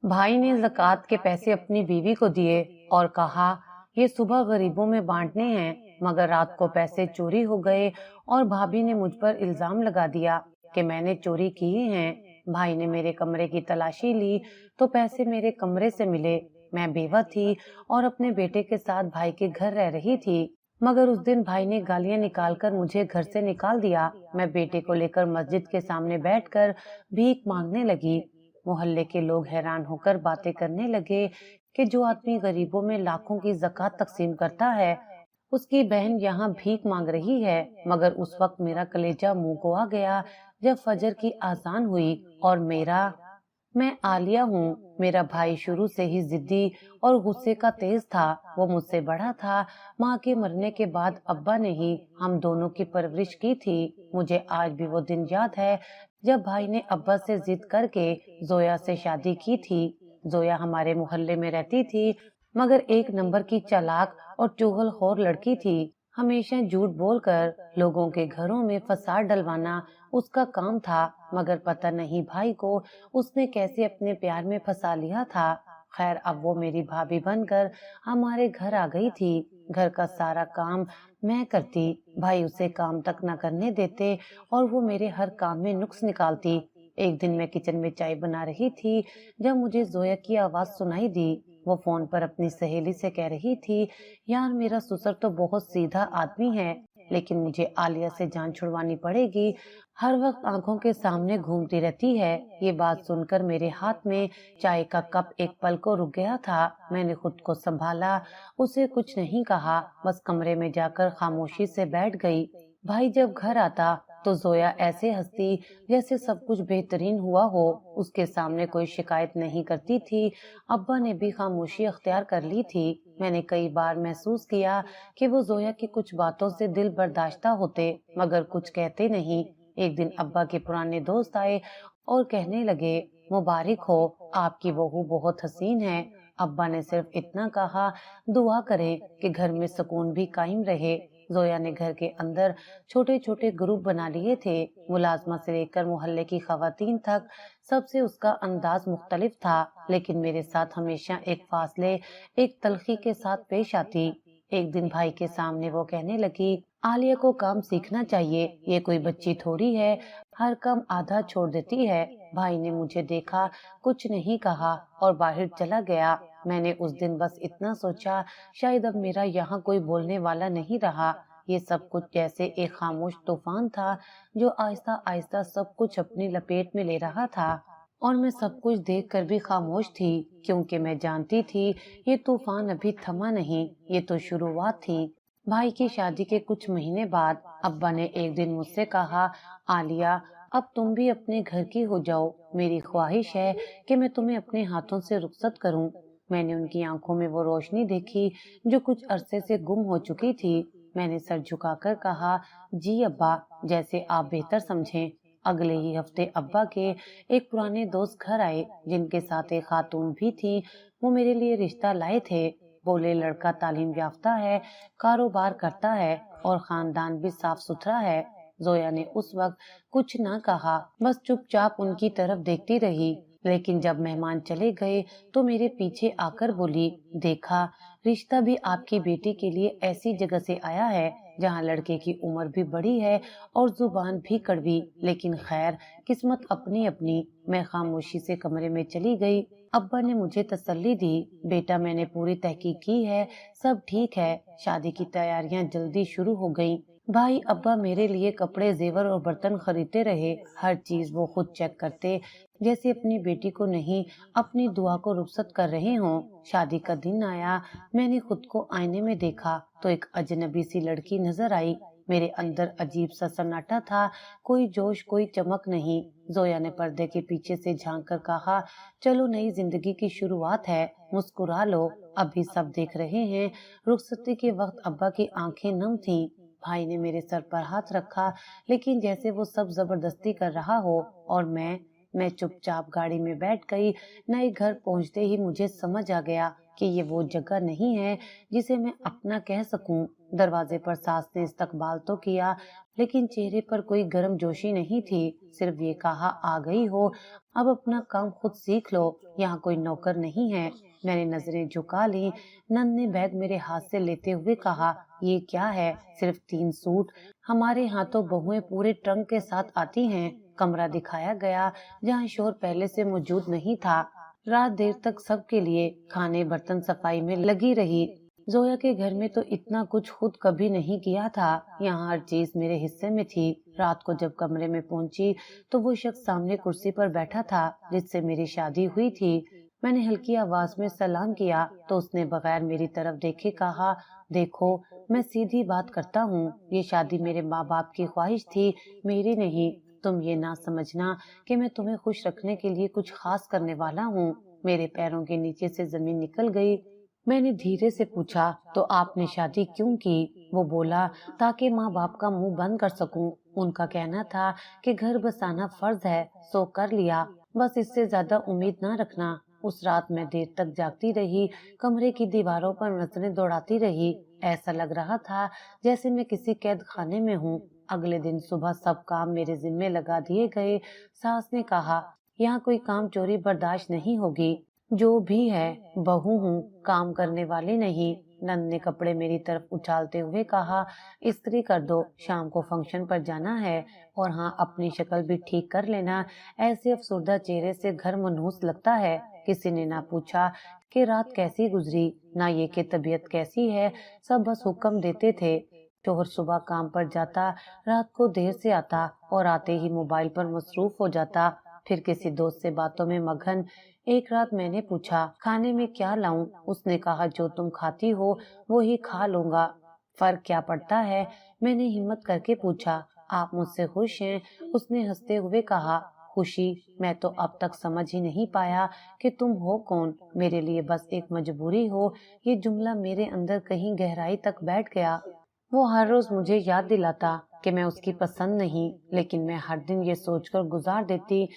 भाई ने ज़कात के पैसे अपनी बीवी को दिए और कहा ये सुबह गरीबों में बांटने हैं, मगर रात को पैसे चोरी हो गए और भाभी ने मुझ पर इल्जाम लगा दिया कि मैंने चोरी किए हैं। भाई ने मेरे कमरे की तलाशी ली तो पैसे मेरे कमरे से मिले। मैं बेवा थी और अपने बेटे के साथ भाई के घर रह रही थी, मगर उस दिन भाई ने गालियां निकालकर मुझे घर से निकाल दिया। मैं बेटे को लेकर मस्जिद के सामने बैठकर भीख मांगने लगी। मोहल्ले के लोग हैरान होकर बातें करने लगे कि जो आदमी गरीबों में लाखों की ज़कात तकसीम करता है, उसकी बहन यहाँ भीख मांग रही है। मगर उस वक्त मेरा कलेजा मुंह को आ गया जब फजर की आजान हुई और मैं आलिया हूँ। मेरा भाई शुरू से ही जिद्दी और गुस्से का तेज था। वो मुझसे बड़ा था। माँ के मरने के बाद अब्बा ने ही हम दोनों की परवरिश की थी। मुझे आज भी वो दिन याद है जब भाई ने अब्बा से जिद करके जोया से शादी की थी। जोया हमारे मोहल्ले में रहती थी, मगर एक नंबर की चालाक और चुगलखोर लड़की थी। हमेशा झूठ बोलकर लोगों के घरों में फसाद डलवाना उसका काम था, मगर पता नहीं भाई को उसने कैसे अपने प्यार में फंसा लिया था। खैर, अब वो मेरी भाभी बनकर हमारे घर आ गई थी। घर का सारा काम मैं करती, भाई उसे काम तक न करने देते और वो मेरे हर काम में नुक्स निकालती। एक दिन मैं किचन में चाय बना रही थी जब मुझे जोया की आवाज सुनाई दी। वो फोन पर अपनी सहेली से कह रही थी, यार मेरा ससुर तो बहुत सीधा आदमी है, लेकिन मुझे आलिया से जान छुड़वानी पड़ेगी। हर वक्त आंखों के सामने घूमती रहती है। ये बात सुनकर मेरे हाथ में चाय का कप एक पल को रुक गया था। मैंने खुद को संभाला, उसे कुछ नहीं कहा, बस कमरे में जाकर खामोशी से बैठ गई। भाई जब घर आता तो जोया ऐसे हंसती जैसे सब कुछ बेहतरीन हुआ हो। उसके सामने कोई शिकायत नहीं करती थी। अब्बा ने भी खामोशी अख्तियार कर ली थी। मैंने कई बार महसूस किया कि वो जोया की कुछ बातों से दिल बर्दाश्ता होते, मगर कुछ कहते नहीं। एक दिन अब्बा के पुराने दोस्त आए और कहने लगे, मुबारक हो, आपकी बहू बहुत हसीन है। अब्बा ने सिर्फ इतना कहा, दुआ करें कि घर में सुकून भी कायम रहे। जोया ने घर के अंदर छोटे छोटे ग्रुप बना लिए थे। मुलाजमा से लेकर मोहल्ले की खवातीन तक सबसे उसका अंदाज मुख्तलिफ था, लेकिन मेरे साथ हमेशा एक फासले, एक तलखी के साथ पेश आती। एक दिन भाई के सामने वो कहने लगी, आलिया को काम सीखना चाहिए, ये कोई बच्ची थोड़ी है, हर काम आधा छोड़ देती है। भाई ने मुझे देखा, कुछ नहीं कहा और बाहर चला गया। मैंने उस दिन बस इतना सोचा, शायद अब मेरा यहाँ कोई बोलने वाला नहीं रहा। ये सब कुछ जैसे एक खामोश तूफान था जो आहिस्ता आहिस्ता सब कुछ अपनी लपेट में ले रहा था, और मैं सब कुछ देखकर भी खामोश थी, क्योंकि मैं जानती थी ये तूफान अभी थमा नहीं, ये तो शुरुआत थी। भाई की शादी के कुछ महीने बाद अब्बा ने एक दिन मुझसे कहा, आलिया अब तुम भी अपने घर की हो जाओ, मेरी ख्वाहिश है कि मैं तुम्हें अपने हाथों से रुखसत करूं। मैंने उनकी आंखों में वो रोशनी देखी जो कुछ अरसे से गुम हो चुकी थी। मैंने सर झुकाकर कहा, जी अब्बा, जैसे आप बेहतर समझें। अगले ही हफ्ते अब्बा के एक पुराने दोस्त घर आए, जिनके साथ एक खातून भी थी। वो मेरे लिए रिश्ता लाए थे। बोले, लड़का तालीम याफ्ता है, कारोबार करता है और खानदान भी साफ सुथरा है। जोया ने उस वक्त कुछ ना कहा, बस चुपचाप उनकी तरफ देखती रही। लेकिन जब मेहमान चले गए तो मेरे पीछे आकर बोली, देखा, रिश्ता भी आपकी बेटी के लिए ऐसी जगह से आया है जहाँ लड़के की उम्र भी बड़ी है और जुबान भी कड़वी, लेकिन खैर, किस्मत अपनी अपनी। मैं खामोशी से कमरे में चली गई। अब्बा ने मुझे तसल्ली दी, बेटा मैंने पूरी तहकीक की है, सब ठीक है। शादी की तैयारियां जल्दी शुरू हो गईं। भाई अब्बा मेरे लिए कपड़े, जेवर और बर्तन खरीदते रहे। हर चीज वो खुद चेक करते, जैसे अपनी बेटी को नहीं, अपनी दुआ को रुखसत कर रहे हों। शादी का दिन आया। मैंने खुद को आईने में देखा तो एक अजनबी सी लड़की नजर आई। मेरे अंदर अजीब सा सन्नाटा था, कोई जोश, कोई चमक नहीं। जोया ने पर्दे के पीछे से झांक कर कहा, चलो, नई जिंदगी की शुरुआत है, मुस्कुरा लो, अभी सब देख रहे हैं। रुखसती के वक्त अब्बा की आंखें नम थीं। भाई ने मेरे सर पर हाथ रखा, लेकिन जैसे वो सब जबरदस्ती कर रहा हो, और मैं चुपचाप गाड़ी में बैठ गई। नए घर पहुंचते ही मुझे समझ आ गया कि ये वो जगह नहीं है जिसे मैं अपना कह सकूं। दरवाजे पर सास ने इस्तकबाल तो किया, लेकिन चेहरे पर कोई गर्मजोशी नहीं थी। सिर्फ ये कहा, आ गई हो, अब अपना काम खुद सीख लो, यहाँ कोई नौकर नहीं है। मैंने नजरें झुका ली। नंद ने बैग मेरे हाथ से लेते हुए कहा, ये क्या है? सिर्फ 3 सूट? हमारे यहाँ तो बहुएं पूरे ट्रंक के साथ आती हैं। कमरा दिखाया गया जहाँ शोर पहले से मौजूद नहीं था। रात देर तक सबके लिए खाने बर्तन सफाई में लगी रही। जोया के घर में तो इतना कुछ खुद कभी नहीं किया था। यहाँ हर चीज मेरे हिस्से में थी। रात को जब कमरे में पहुंची तो वो शख्स सामने कुर्सी पर बैठा था जिससे मेरी शादी हुई थी। मैंने हल्की आवाज में सलाम किया तो उसने बगैर मेरी तरफ देखे कहा, देखो, मैं सीधी बात करता हूँ, ये शादी मेरे माँ बाप की ख्वाहिश थी, मेरी नहीं। तुम ये ना समझना कि मैं तुम्हें खुश रखने के लिए कुछ खास करने वाला हूँ। मेरे पैरों के नीचे से जमीन निकल गई। मैंने धीरे से पूछा, तो आपने शादी क्यों की? वो बोला, ताकि माँ बाप का मुंह बंद कर सकूं। उनका कहना था कि घर बसाना फर्ज है, सो कर लिया, बस इससे ज्यादा उम्मीद ना रखना। उस रात मैं देर तक जागती रही, कमरे की दीवारों पर नजरें दौड़ाती रही। ऐसा लग रहा था जैसे मैं किसी कैद खाने में हूँ। अगले दिन सुबह सब काम मेरे जिम्मे लगा दिए गए। सास ने कहा, यहाँ कोई काम चोरी बर्दाश्त नहीं होगी। जो भी है, बहू हूँ, काम करने वाली नहीं। नंद ने कपड़े मेरी तरफ उछालते हुए कहा, इस्त्री कर दो, शाम को फंक्शन पर जाना है। और हाँ, अपनी शक्ल भी ठीक कर लेना, ऐसे अफसरदा चेहरे से घर मनहूस लगता है। किसी ने ना पूछा कि रात कैसी गुजरी, ना ये कि तबीयत कैसी है। सब बस हुक्म देते थे। शोहर सुबह काम पर जाता, रात को देर से आता और आते ही मोबाइल पर मसरूफ हो जाता, फिर किसी दोस्त से बातों में मगन। एक रात मैंने पूछा, खाने में क्या लाऊं? उसने कहा, जो तुम खाती हो वो ही खा लूंगा। फर्क क्या पड़ता है? मैंने हिम्मत करके पूछा, आप मुझसे खुश हैं? उसने हंसते हुए कहा, खुशी? मैं तो अब तक समझ ही नहीं पाया कि तुम हो कौन। मेरे लिए बस एक मजबूरी हो। ये जुमला मेरे अंदर कहीं गहराई तक बैठ गया। वो हर रोज मुझे याद दिलाता कि मैं उसकी पसंद नहीं, लेकिन मैं हर दिन ये सोचकर गुजार देती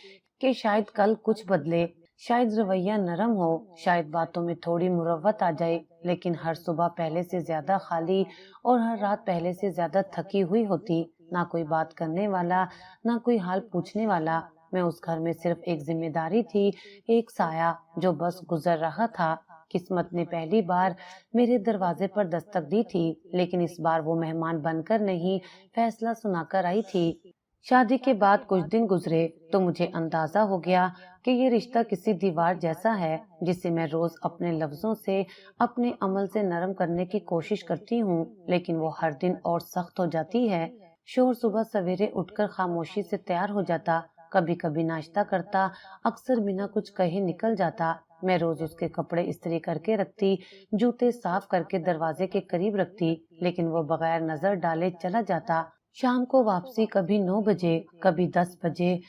कि शायद कल कुछ बदले, शायद रवैया नरम हो, शायद बातों में थोड़ी मुरव्वत आ जाए। लेकिन हर सुबह पहले से ज्यादा खाली और हर रात पहले से ज्यादा थकी हुई होती। ना कोई बात करने वाला, ना कोई हाल पूछने वाला। मैं उस घर में सिर्फ एक जिम्मेदारी थी, एक साया जो बस गुजर रहा था। किस्मत ने पहली बार मेरे दरवाजे पर दस्तक दी थी, लेकिन इस बार वो मेहमान बनकर नहीं, फैसला सुनाकर आई थी। शादी के बाद कुछ दिन गुजरे तो मुझे अंदाजा हो गया कि ये रिश्ता किसी दीवार जैसा है जिसे मैं रोज अपने लफ्जों से, अपने अमल से नरम करने की कोशिश करती हूँ, लेकिन वो हर दिन और सख्त हो जाती है। शोर सुबह सवेरे उठकर खामोशी से तैयार हो जाता, कभी कभी नाश्ता करता, अक्सर बिना कुछ कहे निकल जाता। मैं रोज उसके कपड़े इस्त्री करके रखती, जूते साफ करके दरवाजे के करीब रखती, लेकिन वो बगैर नजर डाले चला जाता। शाम को वापसी कभी 9 बजे, कभी 10 बजे।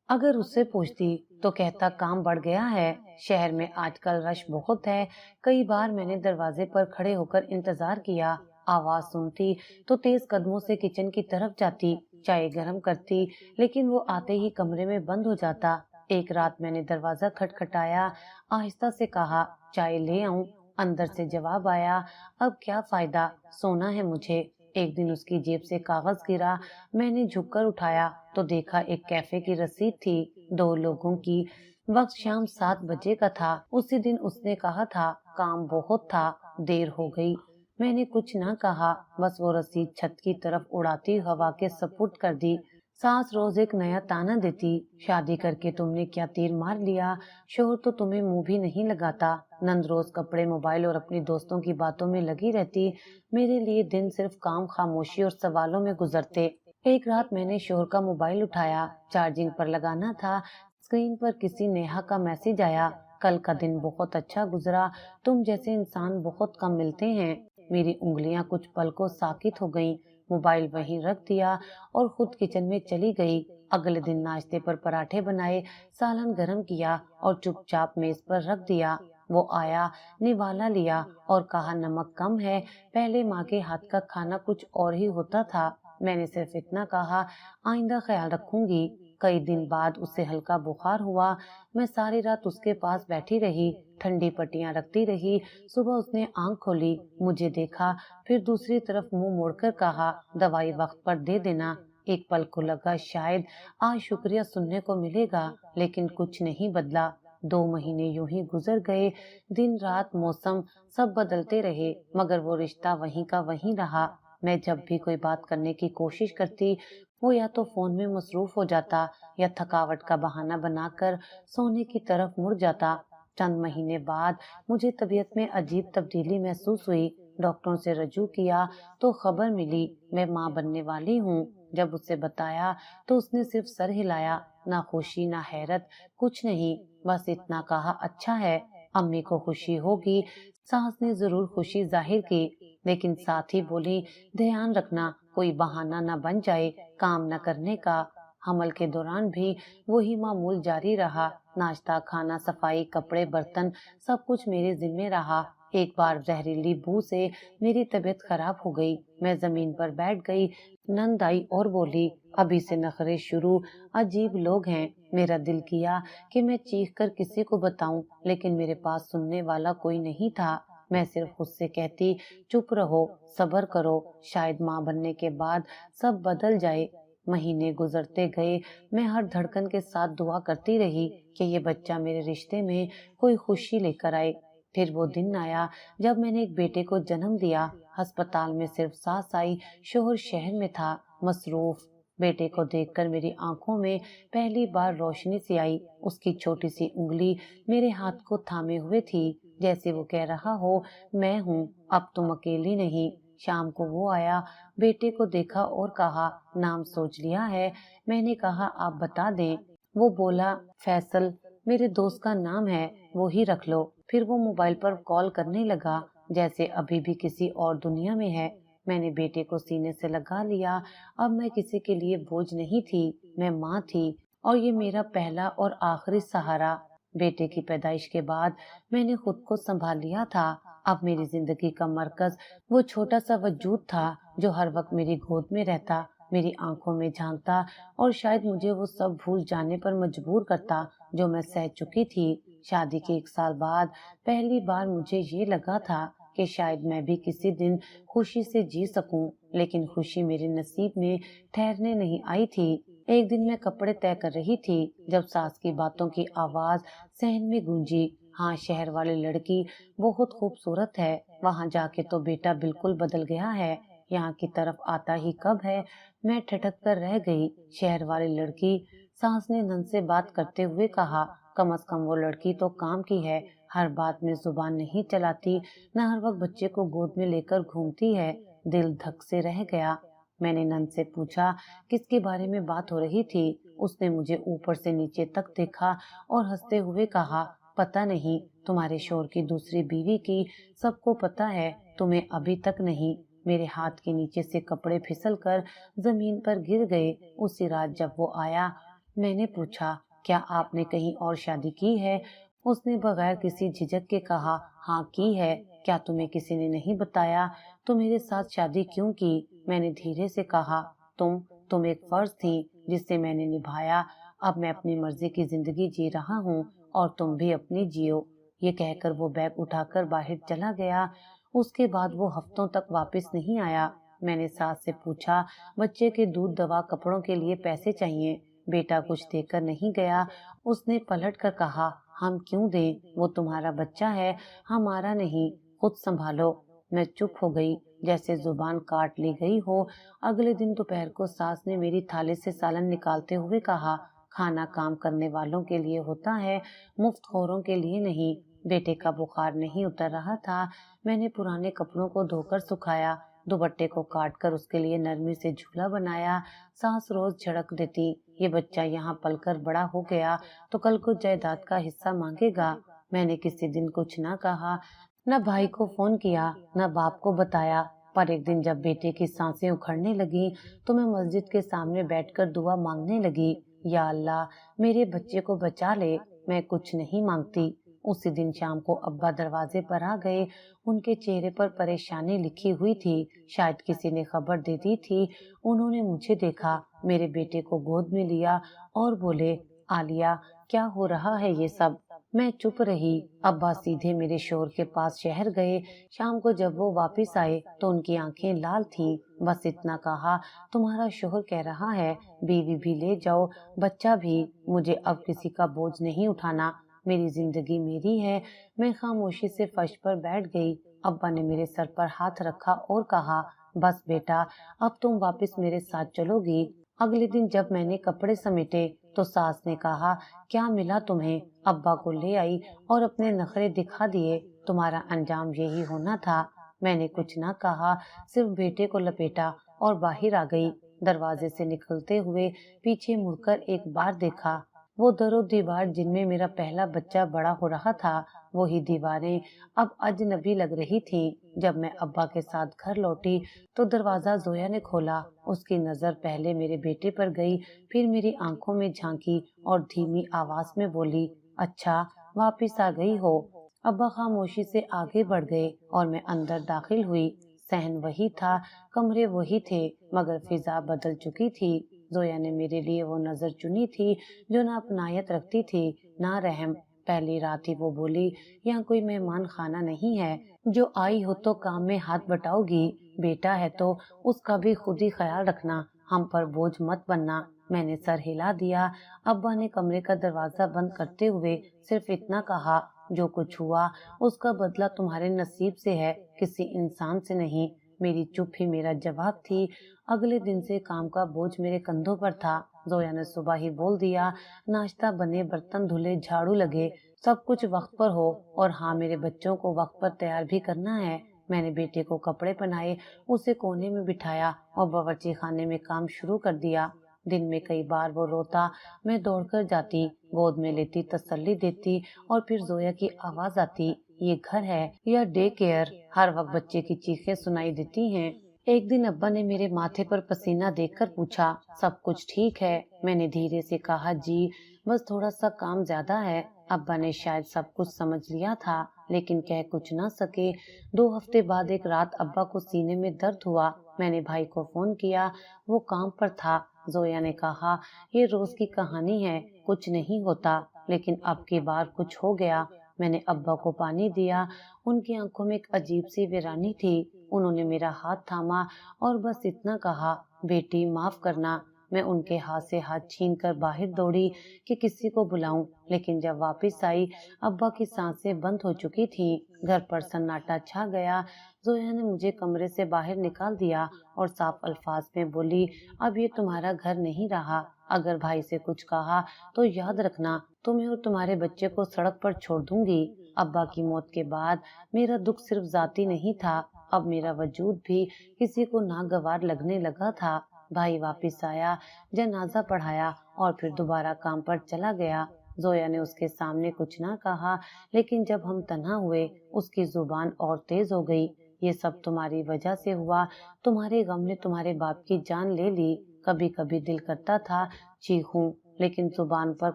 अगर उससे पूछती तो कहता, काम बढ़ गया है, शहर में आजकल रश बहुत है। कई बार मैंने दरवाजे पर खड़े होकर इंतजार किया, आवाज सुनती तो तेज कदमों से किचन की तरफ जाती, चाय गर्म करती, लेकिन वो आते ही कमरे में बंद हो जाता। एक रात मैंने दरवाजा खटखटाया, आहिस्ता से कहा, चाय ले आऊं? अंदर से जवाब आया, अब क्या फायदा, सोना है मुझे। एक दिन उसकी जेब से कागज गिरा, मैंने झुककर उठाया तो देखा एक कैफे की रसीद थी, 2 लोगों की। वक्त शाम 7 बजे का था। उसी दिन उसने कहा था, काम बहुत था, देर हो गई। मैंने कुछ ना कहा, बस वो रसीद छत की तरफ उड़ाती हवा के सपुर्द कर दी। सास रोज एक नया ताना देती, शादी करके तुमने क्या तीर मार लिया, शोहर तो तुम्हें मुंह भी नहीं लगाता। नंद रोज कपड़े, मोबाइल और अपनी दोस्तों की बातों में लगी रहती। मेरे लिए दिन सिर्फ काम, खामोशी और सवालों में गुजरते। एक रात मैंने शोहर का मोबाइल उठाया, चार्जिंग पर लगाना था। स्क्रीन पर किसी नेहा का मैसेज आया, कल का दिन बहुत अच्छा गुजरा, तुम जैसे इंसान बहुत कम मिलते हैं। मेरी उंगलियां कुछ पल को साकित हो गईं। मोबाइल वहीं रख दिया और खुद किचन में चली गई। अगले दिन नाश्ते पर पराठे बनाए, सालन गरम किया और चुपचाप मेज पर रख दिया। वो आया, निवाला लिया और कहा, नमक कम है, पहले माँ के हाथ का खाना कुछ और ही होता था। मैंने सिर्फ इतना कहा, आइंदा ख्याल रखूंगी। कई दिन बाद उसे हल्का बुखार हुआ। मैं सारी रात उसके पास बैठी रही, ठंडी पट्टियां रखती रही। सुबह उसने आंख खोली, मुझे देखा, फिर दूसरी तरफ मुंह मोड़कर कहा, दवाई वक्त पर दे देना। एक पल को लगा शायद आज शुक्रिया सुनने को मिलेगा, लेकिन कुछ नहीं बदला। 2 महीने यूं ही गुजर गए। दिन रात मौसम सब बदलते रहे, मगर वो रिश्ता वहीं का वहीं रहा। मैं जब भी कोई बात करने की कोशिश करती, वो या तो फोन में मसरूफ हो जाता या थकावट का बहाना बनाकर सोने की तरफ मुड़ जाता। चंद महीने बाद मुझे तबीयत में अजीब तब्दीली महसूस हुई। डॉक्टरों से रजू किया तो खबर मिली मैं मां बनने वाली हूँ। जब उसे बताया तो उसने सिर्फ सर हिलाया, ना खुशी ना हैरत, कुछ नहीं, बस इतना कहा, अच्छा है, अम्मी को खुशी होगी। सास ने जरूर खुशी जाहिर की, लेकिन साथ ही बोली, ध्यान रखना कोई बहाना न बन जाए काम न करने का। हमल के दौरान भी वही मामूल जारी रहा। नाश्ता, खाना, सफाई, कपड़े, बर्तन, सब कुछ मेरे जिम्मे रहा। एक बार जहरीली बू से मेरी तबीयत खराब हो गई। मैं जमीन पर बैठ गई। नंद आई और बोली, अभी से नखरे शुरू, अजीब लोग हैं। मेरा दिल किया कि मैं चीख कर किसी को बताऊं, लेकिन मेरे पास सुनने वाला कोई नहीं था। मैं सिर्फ उससे कहती, चुप रहो, सब्र करो, शायद माँ बनने के बाद सब बदल जाए। महीने गुजरते गए। मैं हर धड़कन के साथ दुआ करती रही कि ये बच्चा मेरे रिश्ते में कोई खुशी लेकर आए। फिर वो दिन आया जब मैंने एक बेटे को जन्म दिया। अस्पताल में सिर्फ सास आई, शोहर शहर में था, मसरूफ। बेटे को देखकर मेरी आंखों में पहली बार रोशनी सी आई। उसकी छोटी सी उंगली मेरे हाथ को थामे हुए थी, जैसे वो कह रहा हो, मैं हूँ, अब तुम अकेली नहीं। शाम को वो आया, बेटे को देखा और कहा, नाम सोच लिया है? मैंने कहा, आप बता दें। वो बोला, फैसल, मेरे दोस्त का नाम है, वो ही रख लो। फिर वो मोबाइल पर कॉल करने लगा, जैसे अभी भी किसी और दुनिया में है। मैंने बेटे को सीने से लगा लिया। अब मैं किसी के लिए बोझ नहीं थी, मैं माँ थी, और ये मेरा पहला और आखिरी सहारा। बेटे की पैदाइश के बाद मैंने खुद को संभाल लिया था। अब मेरी जिंदगी का मरकज वो छोटा सा वजूद था जो हर वक्त मेरी गोद में रहता, मेरी आंखों में झांकता, और शायद मुझे वो सब भूल जाने पर मजबूर करता जो मैं सह चुकी थी। शादी के 1 साल बाद पहली बार मुझे ये लगा था कि शायद मैं भी किसी दिन खुशी से जी सकूं, लेकिन खुशी मेरे नसीब में ठहरने नहीं आई थी। एक दिन मैं कपड़े तय कर रही थी जब सास की बातों की आवाज सहन में गूंजी, हाँ, शहर वाली लड़की बहुत खूबसूरत है, वहां जाके तो बेटा बिल्कुल बदल गया है, यहाँ की तरफ आता ही कब है। मैं ठिठक कर रह गई। शहर वाली लड़की? सास ने नंद से बात करते हुए कहा, कम से कम वो लड़की तो काम की है, हर बात में जुबान नहीं चलाती, न हर वक्त बच्चे को गोद में लेकर घूमती है। दिल धक से रह गया। मैंने नंद से पूछा, किसके बारे में बात हो रही थी? उसने मुझे ऊपर से नीचे तक देखा और हंसते हुए कहा, पता नहीं, तुम्हारे शोहर की दूसरी बीवी की। सबको पता है, तुम्हें अभी तक नहीं। मेरे हाथ के नीचे से कपड़े फिसल कर जमीन पर गिर गए। उसी रात जब वो आया, मैंने पूछा, क्या आपने कहीं और शादी की है? उसने बगैर किसी झिझक के कहा, हाँ की है। क्या तुम्हें किसी ने नहीं बताया? तो मेरे साथ शादी क्यों की? मैंने धीरे से कहा, तुम एक फर्ज थी जिसे मैंने निभाया। अब मैं अपनी मर्जी की जिंदगी जी रहा हूँ और तुम भी अपनी जियो। ये कहकर वो बैग उठाकर बाहर चला गया। उसके बाद वो हफ्तों तक वापस नहीं आया। मैंने सास से पूछा, बच्चे के दूध, दवा, कपड़ों के लिए पैसे चाहिए। बेटा कुछ देकर नहीं गया। उसने पलट कर कहा, हम क्यों दें? वो तुम्हारा बच्चा है, हमारा नहीं, खुद संभालो। मैं चुप हो गई, जैसे जुबान काट ली गई हो। अगले दिन दोपहर को सास ने मेरी थाली से सालन निकालते हुए कहा, खाना काम करने वालों के लिए होता है, मुफ्तखोरों के लिए नहीं। बेटे का बुखार नहीं उतर रहा था। मैंने पुराने कपड़ों को धोकर सुखाया, दुपट्टे को काट कर उसके लिए नरमी से झूला बनाया। सास रोज झड़क देती, ये बच्चा यहाँ पलकर बड़ा हो गया तो कल को जायदाद का हिस्सा मांगेगा। मैंने किसी दिन कुछ न कहा, न भाई को फोन किया, न बाप को बताया। पर एक दिन जब बेटे की सांसें उखड़ने लगी तो मैं मस्जिद के सामने बैठकर दुआ मांगने लगी, या अल्लाह, मेरे बच्चे को बचा ले, मैं कुछ नहीं मांगती। उसी दिन शाम को अब्बा दरवाजे पर आ गए। उनके चेहरे पर परेशानी लिखी हुई थी, शायद किसी ने खबर दे दी थी। उन्होंने मुझे देखा, मेरे बेटे को गोद में लिया और बोले, आलिया क्या हो रहा है ये सब। मैं चुप रही। अब्बा सीधे मेरे शोहर के पास शहर गए। शाम को जब वो वापस आए तो उनकी आंखें लाल थीं। बस इतना कहा, तुम्हारा शोहर कह रहा है बीवी भी ले जाओ, बच्चा भी, मुझे अब किसी का बोझ नहीं उठाना, मेरी जिंदगी मेरी है। मैं खामोशी से फर्श पर बैठ गई। अब्बा ने मेरे सर पर हाथ रखा और कहा, बस बेटा, अब तुम वापस मेरे साथ चलोगी। अगले दिन जब मैंने कपड़े समेटे तो सास ने कहा, क्या मिला तुम्हें। अब्बा को ले आई और अपने नखरे दिखा दिए। तुम्हारा अंजाम यही होना था। मैंने कुछ ना कहा, सिर्फ बेटे को लपेटा और बाहर आ गई। दरवाजे से निकलते हुए पीछे मुड़कर एक बार देखा। वो दरो दीवार जिनमें मेरा पहला बच्चा बड़ा हो रहा था, वही दीवारें अब अजनबी लग रही थीं। जब मैं अब्बा के साथ घर लौटी तो दरवाजा जोया ने खोला। उसकी नजर पहले मेरे बेटे पर गई, फिर मेरी आंखों में झांकी और धीमी आवाज में बोली, अच्छा वापिस आ गई हो। अब्बा खामोशी से आगे बढ़ गए और मैं अंदर दाखिल हुई। सहन वही था, कमरे वही थे, मगर फिजा बदल चुकी थी। जोया ने मेरे लिए वो नजर चुनी थी जो ना अपनायत रखती थी ना रहम। पहली रात ही वो बोली, यहाँ कोई मेहमान खाना नहीं है, जो आई हो तो काम में हाथ बटाओगी, बेटा है तो उसका भी खुद ही ख्याल रखना, हम पर बोझ मत बनना। मैंने सर हिला दिया। अब्बा ने कमरे का दरवाजा बंद करते हुए सिर्फ इतना कहा, जो कुछ हुआ उसका बदला तुम्हारे नसीब से है, किसी इंसान से नहीं। मेरी चुप ही मेरा जवाब थी। अगले दिन से काम का बोझ मेरे कंधों पर था। जोया ने सुबह ही बोल दिया, नाश्ता बने, बर्तन धुले, झाड़ू लगे, सब कुछ वक्त पर हो, और हाँ, मेरे बच्चों को वक्त पर तैयार भी करना है। मैंने बेटे को कपड़े पहनाए, उसे कोने में बिठाया और बावर्ची खाने में काम शुरू कर दिया। दिन में कई बार वो रोता, मैं दौड़कर जाती, गोद में लेती, तसल्ली देती, और फिर जोया की आवाज आती, ये घर है या डे केयर, हर वक्त बच्चे की चीखें सुनाई देती हैं। एक दिन अब्बा ने मेरे माथे पर पसीना देखकर पूछा, सब कुछ ठीक है। मैंने धीरे से कहा, जी, बस थोड़ा सा काम ज्यादा है। अब्बा ने शायद सब कुछ समझ लिया था, लेकिन कह कुछ ना सके। 2 हफ्ते बाद एक रात अब्बा को सीने में दर्द हुआ। मैंने भाई को फोन किया, वो काम पर था। जोया ने कहा, ये रोज की कहानी है, कुछ नहीं होता, लेकिन अब की बार कुछ हो गया। मैंने अब्बा को पानी दिया। उनकी आंखों में एक अजीब सी वीरानी थी। उन्होंने मेरा हाथ थामा और बस इतना कहा, बेटी माफ करना। मैं उनके हाथ से हाथ छीनकर बाहर दौड़ी कि किसी को बुलाऊं, लेकिन जब वापस आई, अब्बा की सांसें बंद हो चुकी थी। घर पर सन्नाटा छा गया। जोया ने मुझे कमरे से बाहर निकाल दिया और साफ अल्फाज में बोली, अब ये तुम्हारा घर नहीं रहा। अगर भाई से कुछ कहा तो याद रखना, तुम्हें और तुम्हारे बच्चे को सड़क पर छोड़ दूंगी। अब्बा की मौत के बाद मेरा दुख सिर्फ जाती नहीं था, अब मेरा वजूद भी किसी को नागवार लगने लगा था। भाई वापस आया, जनाजा पढ़ाया और फिर दोबारा काम पर चला गया। जोया ने उसके सामने कुछ ना कहा, लेकिन जब हम तन्हा हुए, उसकी जुबान और तेज हो गई। ये सब तुम्हारी वजह से हुआ, तुम्हारे गम ने तुम्हारे बाप की जान ले ली। कभी कभी दिल करता था चीखूं, लेकिन जुबान पर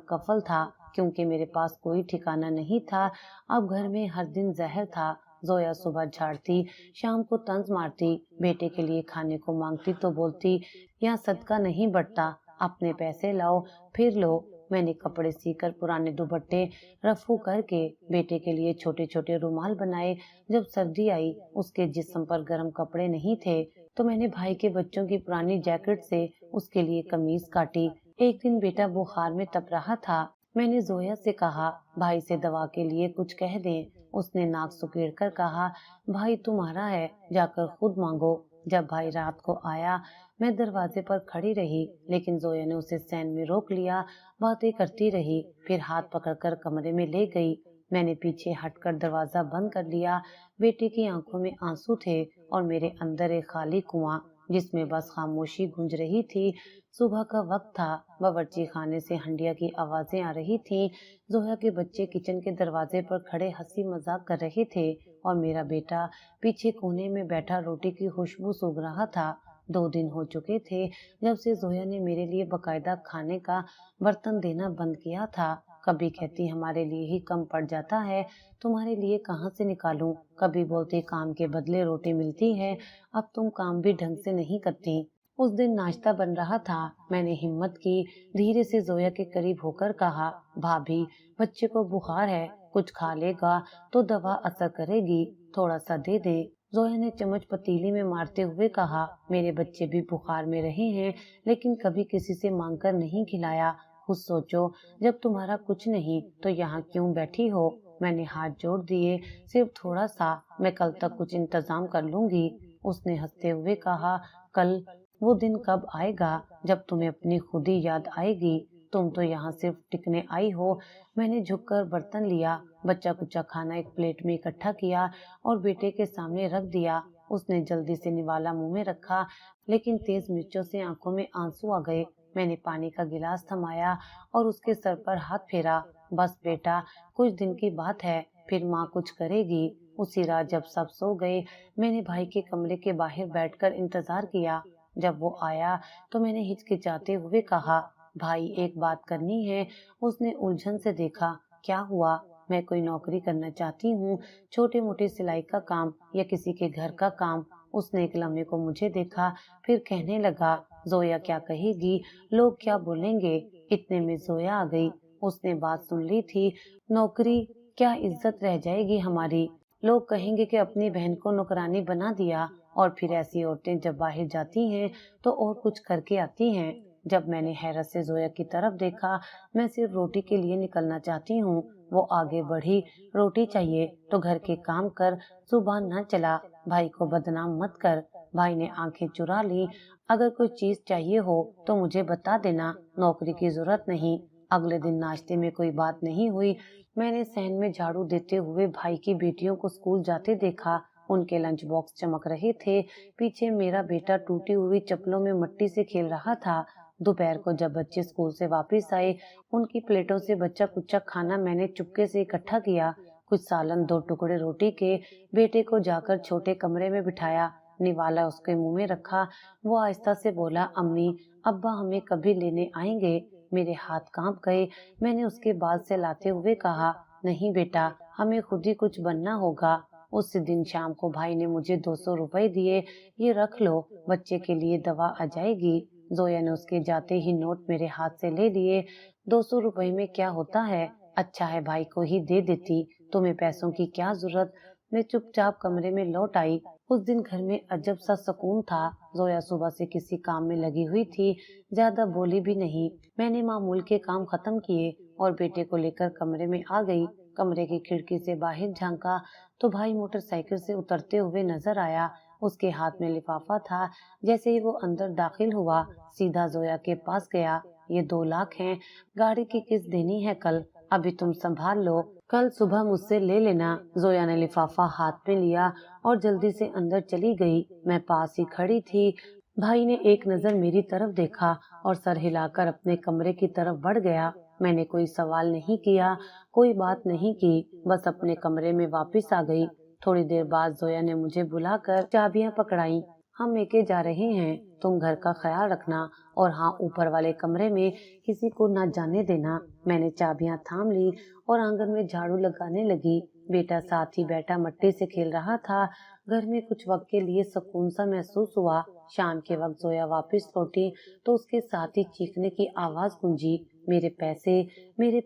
कफल था, क्योंकि मेरे पास कोई ठिकाना नहीं था। अब घर में हर दिन जहर था। जोया सुबह झाड़ती, शाम को तंज मारती, बेटे के लिए खाने को मांगती तो बोलती, यहाँ सदका नहीं बटता, अपने पैसे लाओ फिर लो। मैंने कपड़े सीकर पुराने दुपट्टे रफू करके बेटे के लिए छोटे छोटे रुमाल बनाए। जब सर्दी आई, उसके जिस्म पर गर्म कपड़े नहीं थे, तो मैंने भाई के बच्चों की पुरानी जैकेट से उसके लिए कमीज काटी। एक दिन बेटा बुखार में तप रहा था। मैंने जोया से कहा, भाई से दवा के लिए कुछ कह दें। उसने नाक सुकेड़ कर कहा, भाई तुम्हारा है, जाकर खुद मांगो। जब भाई रात को आया, मैं दरवाजे पर खड़ी रही, लेकिन जोया ने उसे सैन में रोक लिया। बातें करती रही, फिर हाथ पकड़कर कमरे में ले गई। मैंने पीछे हटकर दरवाजा बंद कर लिया। बेटे की आंखों में आंसू थे और मेरे अंदर एक खाली कुआं, जिसमें बस खामोशी गूंज रही थी। सुबह का वक्त था। बावर्ची खाने से हंडिया की आवाजें आ रही थीं। जोया के बच्चे किचन के दरवाजे पर खड़े हंसी मजाक कर रहे थे और मेरा बेटा पीछे कोने में बैठा रोटी की खुशबू सूंघ रहा था। 2 दिन हो चुके थे जब से जोया ने मेरे लिए बकायदा खाने का बर्तन देना बंद किया था। कभी कहती हमारे लिए ही कम पड़ जाता है, तुम्हारे लिए कहाँ से निकालूं। कभी बोलती काम के बदले रोटी मिलती है, अब तुम काम भी ढंग से नहीं करती। उस दिन नाश्ता बन रहा था। मैंने हिम्मत की, धीरे से जोया के करीब होकर कहा, भाभी, बच्चे को बुखार है, कुछ खा लेगा तो दवा असर करेगी, थोड़ा सा दे दे। जोया ने चम्मच पतीली में मारते हुए कहा, मेरे बच्चे भी बुखार में रहे हैं, लेकिन कभी किसी से मांगकर नहीं खिलाया। खुद सोचो, जब तुम्हारा कुछ नहीं तो यहाँ क्यों बैठी हो? मैंने हाथ जोड़ दिए, सिर्फ थोड़ा सा, मैं कल तक कुछ इंतजाम कर लूंगी। उसने हंसते हुए कहा, कल? वो दिन कब आएगा जब तुम्हें अपनी खुद ही याद आएगी? तुम तो यहाँ सिर्फ टिकने आई हो। मैंने झुककर बर्तन लिया, बच्चा कुच्चा खाना एक प्लेट में इकट्ठा किया और बेटे के सामने रख दिया। उसने जल्दी से निवाला मुंह में रखा, लेकिन तेज मिर्चों से आंखों में आंसू आ गए। मैंने पानी का गिलास थमाया और उसके सर पर हाथ फेरा। बस बेटा, कुछ दिन की बात है, फिर माँ कुछ करेगी। उसी रात जब सब सो गए, मैंने भाई के कमरे के बाहर बैठकर इंतजार किया। जब वो आया तो मैंने हिचकिचाते हुए कहा, भाई एक बात करनी है। उसने उलझन से देखा। क्या हुआ? मैं कोई नौकरी करना चाहती हूँ, छोटे मोटे सिलाई का काम या किसी के घर का काम। उसने एक लम्हे को मुझे देखा, फिर कहने लगा, जोया क्या कहेगी, लोग क्या बोलेंगे? इतने में जोया आ गई। उसने बात सुन ली थी। नौकरी क्या, इज्जत रह जाएगी हमारी? लोग कहेंगे कि अपनी बहन को नौकरानी बना दिया। और फिर ऐसी औरतें जब बाहर जाती हैं तो और कुछ करके आती हैं। जब मैंने हैरत से जोया की तरफ देखा, मैं सिर्फ रोटी के लिए निकलना चाहती हूँ। वो आगे बढ़ी, रोटी चाहिए तो घर के काम कर, जुबान न चला, भाई को बदनाम मत कर। भाई ने आंखें चुरा ली। अगर कोई चीज चाहिए हो तो मुझे बता देना, नौकरी की जरूरत नहीं। अगले दिन नाश्ते में कोई बात नहीं हुई। मैंने सहन में झाड़ू देते हुए भाई की बेटियों को स्कूल जाते देखा। उनके लंच बॉक्स चमक रहे थे। पीछे मेरा बेटा टूटी हुई चप्पलों में मिट्टी से खेल रहा था। दोपहर को जब बच्चे स्कूल से वापस आए, उनकी प्लेटों से बच्चा कुच्चा खाना मैंने चुपके से इकट्ठा किया। कुछ सालन, दो टुकड़े रोटी के। बेटे को जाकर छोटे कमरे में बिठाया, निवाला उसके मुंह में रखा। वो आहिस्ता से बोला, अम्मी, अब्बा हमें कभी लेने आएंगे? मेरे हाथ कांप गए। मैंने उसके बाल से लाते हुए कहा, नहीं बेटा, हमें खुद ही कुछ बनना होगा। उस दिन शाम को भाई ने मुझे 200 रुपए दिए, ये रख लो, बच्चे के लिए दवा आ जाएगी। जोया ने उसके जाते ही नोट मेरे हाथ से ले लिए। 200 रुपए में क्या होता है? अच्छा है भाई को ही दे देती, तुम्हें पैसों की क्या जरूरत। मैं चुपचाप कमरे में लौट आई। उस दिन घर में अजब सा सुकून था। जोया सुबह से किसी काम में लगी हुई थी, ज्यादा बोली भी नहीं। मैंने मामूल के काम खत्म किए और बेटे को लेकर कमरे में आ गई। कमरे की खिड़की से बाहर झांका तो भाई मोटरसाइकिल से उतरते हुए नजर आया। उसके हाथ में लिफाफा था। जैसे ही वो अंदर दाखिल हुआ, सीधा जोया के पास गया। ये 2 लाख हैं, गाड़ी की किस्त देनी है कल, अभी तुम संभाल लो, कल सुबह मुझसे ले लेना। जोया ने लिफाफा हाथ में लिया और जल्दी से अंदर चली गई। मैं पास ही खड़ी थी। भाई ने एक नजर मेरी तरफ देखा और सर हिलाकर अपने कमरे की तरफ बढ़ गया। मैंने कोई सवाल नहीं किया, कोई बात नहीं की, बस अपने कमरे में वापस आ गई। थोड़ी देर बाद जोया ने मुझे बुलाकर चाबियां पकड़ाई। हम लेके जा रहे हैं, तुम घर का ख्याल रखना, और हाँ, ऊपर वाले कमरे में किसी को ना जाने देना। मैंने चाबियां थाम ली और आंगन में झाड़ू लगाने लगी। बेटा साथ ही बैठा मट्टी से खेल रहा था। घर में कुछ वक्त के लिए सुकून सा महसूस हुआ। शाम के वक्त जोया वापस लौटी तो उसके साथ ही चीखने की आवाज गूंजी, मेरे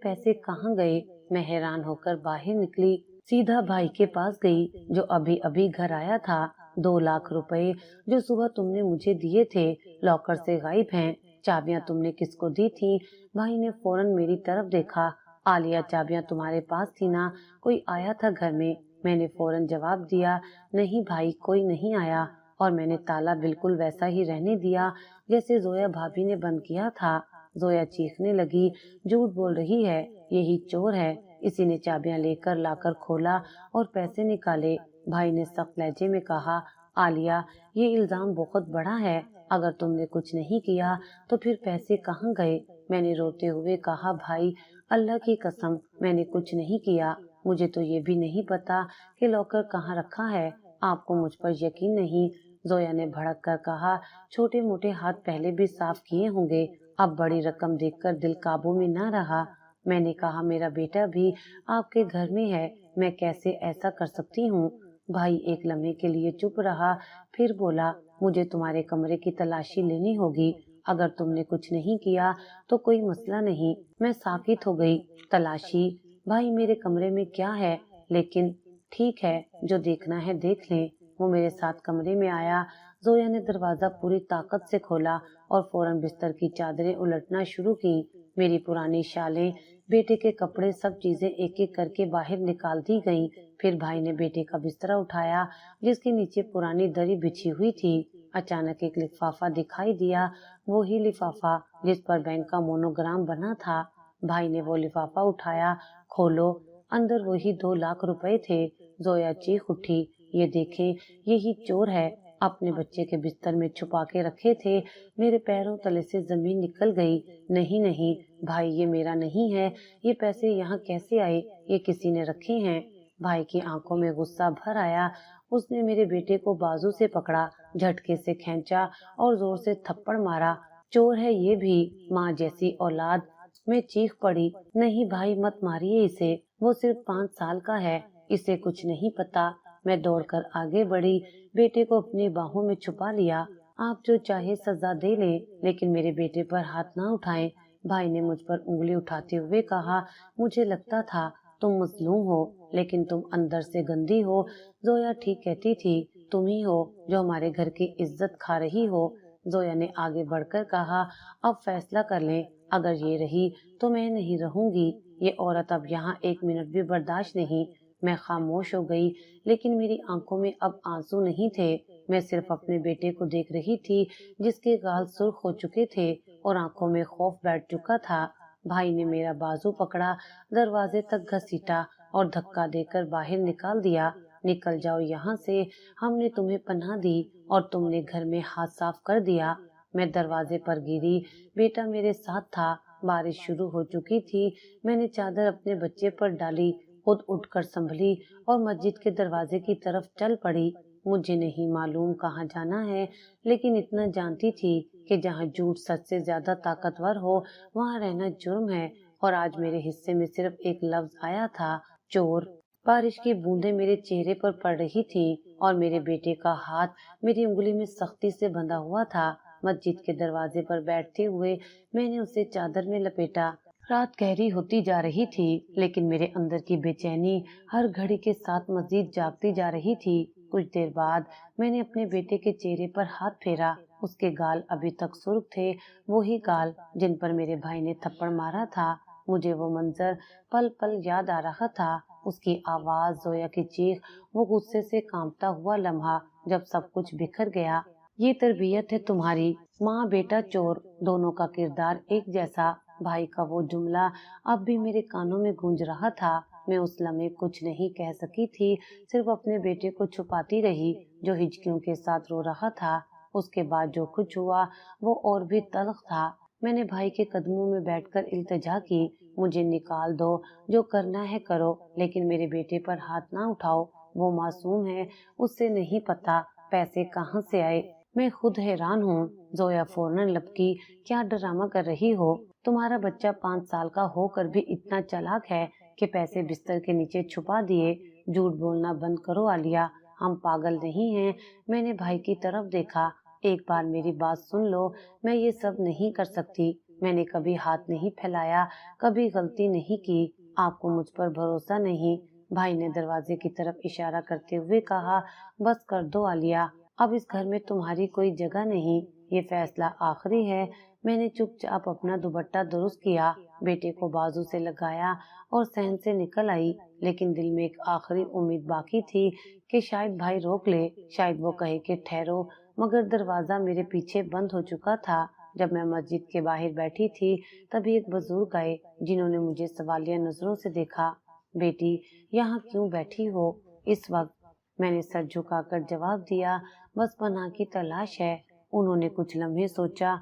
पैसे कहाँ गए? मैं हैरान होकर बाहर निकली, सीधा भाई के पास गई, जो अभी अभी घर आया था। 2 लाख रुपए जो सुबह तुमने मुझे दिए थे, लॉकर से गायब हैं। चाबियां तुमने किसको दी थी? भाई ने फौरन मेरी तरफ देखा। आलिया, चाबियां तुम्हारे पास थी ना? कोई आया था घर में? मैंने फौरन जवाब दिया, नहीं भाई, कोई नहीं आया। और मैंने ताला बिल्कुल वैसा ही रहने दिया जैसे जोया भाभी ने बंद किया था। जोया चीखने लगी, झूठ बोल रही है, यही चोर है, इसी ने चाबियां लेकर लाकर खोला और पैसे निकाले। भाई ने सख्त लहजे में कहा, आलिया, ये इल्जाम बहुत बड़ा है, अगर तुमने कुछ नहीं किया तो फिर पैसे कहाँ गए? मैंने रोते हुए कहा, भाई, अल्लाह की कसम, मैंने कुछ नहीं किया। मुझे तो ये भी नहीं पता कि लॉकर कहाँ रखा है। आपको मुझ पर यकीन नहीं? जोया ने भड़क कर कहा, छोटे मोटे हाथ पहले भी साफ किए होंगे, अब बड़ी रकम देखकर दिल काबू में न रहा। मैंने कहा, मेरा बेटा भी आपके घर में है, मैं कैसे ऐसा कर सकती हूँ? भाई एक लम्हे के लिए चुप रहा, फिर बोला, मुझे तुम्हारे कमरे की तलाशी लेनी होगी। अगर तुमने कुछ नहीं किया तो कोई मसला नहीं। मैं साकित हो गई। तलाशी? भाई मेरे कमरे में क्या है? लेकिन ठीक है, जो देखना है देख लें। वो मेरे साथ कमरे में आया। जोया ने दरवाजा पूरी ताकत से खोला और फौरन बिस्तर की चादरें उलटना शुरू की। मेरी पुरानी शालें, बेटे के कपड़े, सब चीजें एक एक करके बाहर निकाल दी गईं। फिर भाई ने बेटे का बिस्तरा उठाया जिसके नीचे पुरानी दरी बिछी हुई थी। अचानक एक लिफाफा दिखाई दिया, वही लिफाफा जिस पर बैंक का मोनोग्राम बना था। भाई ने वो लिफाफा उठाया। खोलो, अंदर वही 2 लाख रुपए थे। जोया चीख उठी, ये देखें, यही चोर है। अपने बच्चे के बिस्तर में छुपा के रखे थे। मेरे पैरों तले से जमीन निकल गई। नहीं नहीं भाई, ये मेरा नहीं है। ये पैसे यहाँ कैसे आए? ये किसी ने रखे हैं। भाई की आंखों में गुस्सा भर आया। उसने मेरे बेटे को बाजू से पकड़ा, झटके से खींचा और जोर से थप्पड़ मारा। चोर है ये भी, माँ जैसी औलाद। मैं चीख पड़ी, नहीं भाई मत मारिए इसे, वो सिर्फ 5 साल का है, इसे कुछ नहीं पता। मैं दौड़कर आगे बढ़ी, बेटे को अपनी बाहों में छुपा लिया। आप जो चाहे सजा दे लें, लेकिन मेरे बेटे पर हाथ ना उठाएं। भाई ने मुझ पर उंगली उठाते हुए कहा, मुझे लगता था तुम मजलूम हो, लेकिन तुम अंदर से गंदी हो। जोया ठीक कहती थी, तुम ही हो जो हमारे घर की इज्जत खा रही हो। जोया ने आगे बढ़कर कहा, अब फैसला कर लें, अगर ये रही तो मैं नहीं रहूंगी। ये औरत अब यहाँ 1 मिनट भी बर्दाश्त नहीं। मैं खामोश हो गई, लेकिन मेरी आंखों में अब आंसू नहीं थे। मैं सिर्फ अपने बेटे को देख रही थी जिसके गाल सुर्ख हो चुके थे और आंखों में खौफ बैठ चुका था। भाई ने मेरा बाजू पकड़ा, दरवाजे तक घसीटा और धक्का देकर बाहर निकाल दिया। निकल जाओ यहाँ से, हमने तुम्हें पनाह दी और तुमने घर में हाथ साफ कर दिया। मैं दरवाजे पर गिरी, बेटा मेरे साथ था। बारिश शुरू हो चुकी थी। मैंने चादर अपने बच्चे पर डाली, खुद उठकर संभली और मस्जिद के दरवाजे की तरफ चल पड़ी। मुझे नहीं मालूम कहाँ जाना है, लेकिन इतना जानती थी कि जहाँ झूठ सच से ज्यादा ताकतवर हो वहाँ रहना जुर्म है। और आज मेरे हिस्से में सिर्फ एक लफ्ज आया था, चोर। बारिश की बूंदें मेरे चेहरे पर पड़ रही थी और मेरे बेटे का हाथ मेरी उंगली में सख्ती से बंधा हुआ था। मस्जिद के दरवाजे पर बैठते हुए मैंने उसे चादर में लपेटा। रात गहरी होती जा रही थी, लेकिन मेरे अंदर की बेचैनी हर घड़ी के साथ मजीद जागती जा रही थी। कुछ देर बाद मैंने अपने बेटे के चेहरे पर हाथ फेरा। उसके गाल अभी तक सुर्ख थे, वही गाल जिन पर मेरे भाई ने थप्पड़ मारा था। मुझे वो मंजर पल पल याद आ रहा था। उसकी आवाज, जोया की चीख, वो गुस्से से कांपता हुआ लम्हा जब सब कुछ बिखर गया। ये तरबियत है तुम्हारी, माँ बेटा चोर, दोनों का किरदार एक जैसा। भाई का वो जुमला अब भी मेरे कानों में गूंज रहा था। मैं उस लम्हे कुछ नहीं कह सकी थी, सिर्फ अपने बेटे को छुपाती रही जो हिचकियों के साथ रो रहा था। उसके बाद जो कुछ हुआ वो और भी तल्ख था। मैंने भाई के कदमों में बैठकर इल्तिजा की, मुझे निकाल दो, जो करना है करो, लेकिन मेरे बेटे पर हाथ ना उठाओ। वो मासूम है, उससे नहीं पता पैसे कहाँ से आए। मैं खुद हैरान हूँ। जोया फौरन लपकी, क्या ड्रामा कर रही हो? तुम्हारा बच्चा 5 साल का होकर भी इतना चालाक है कि पैसे बिस्तर के नीचे छुपा दिए। झूठ बोलना बंद करो आलिया, हम पागल नहीं हैं। मैंने भाई की तरफ देखा, एक बार मेरी बात सुन लो, मैं ये सब नहीं कर सकती। मैंने कभी हाथ नहीं फैलाया, कभी गलती नहीं की। आपको मुझ पर भरोसा नहीं? भाई ने दरवाजे की तरफ इशारा करते हुए कहा, बस कर दो आलिया, अब इस घर में तुम्हारी कोई जगह नहीं। ये फैसला आखिरी है। मैंने चुपचाप अपना दुपट्टा दुरुस्त किया, बेटे को बाजू से लगाया और सहन से निकल आई। लेकिन दिल में एक आखिरी उम्मीद बाकी थी कि शायद भाई रोक ले, शायद वो कहे कि ठहरो। मगर दरवाजा मेरे पीछे बंद हो चुका था। जब मैं मस्जिद के बाहर बैठी थी तभी एक बुजुर्ग आए जिन्होंने मुझे सवालिया नजरों से देखा। बेटी, यहाँ क्यों बैठी हो इस वक्त? मैंने सर झुकाकर जवाब दिया, बस पनाह की तलाश है। उन्होंने कुछ लम्हे सोचा,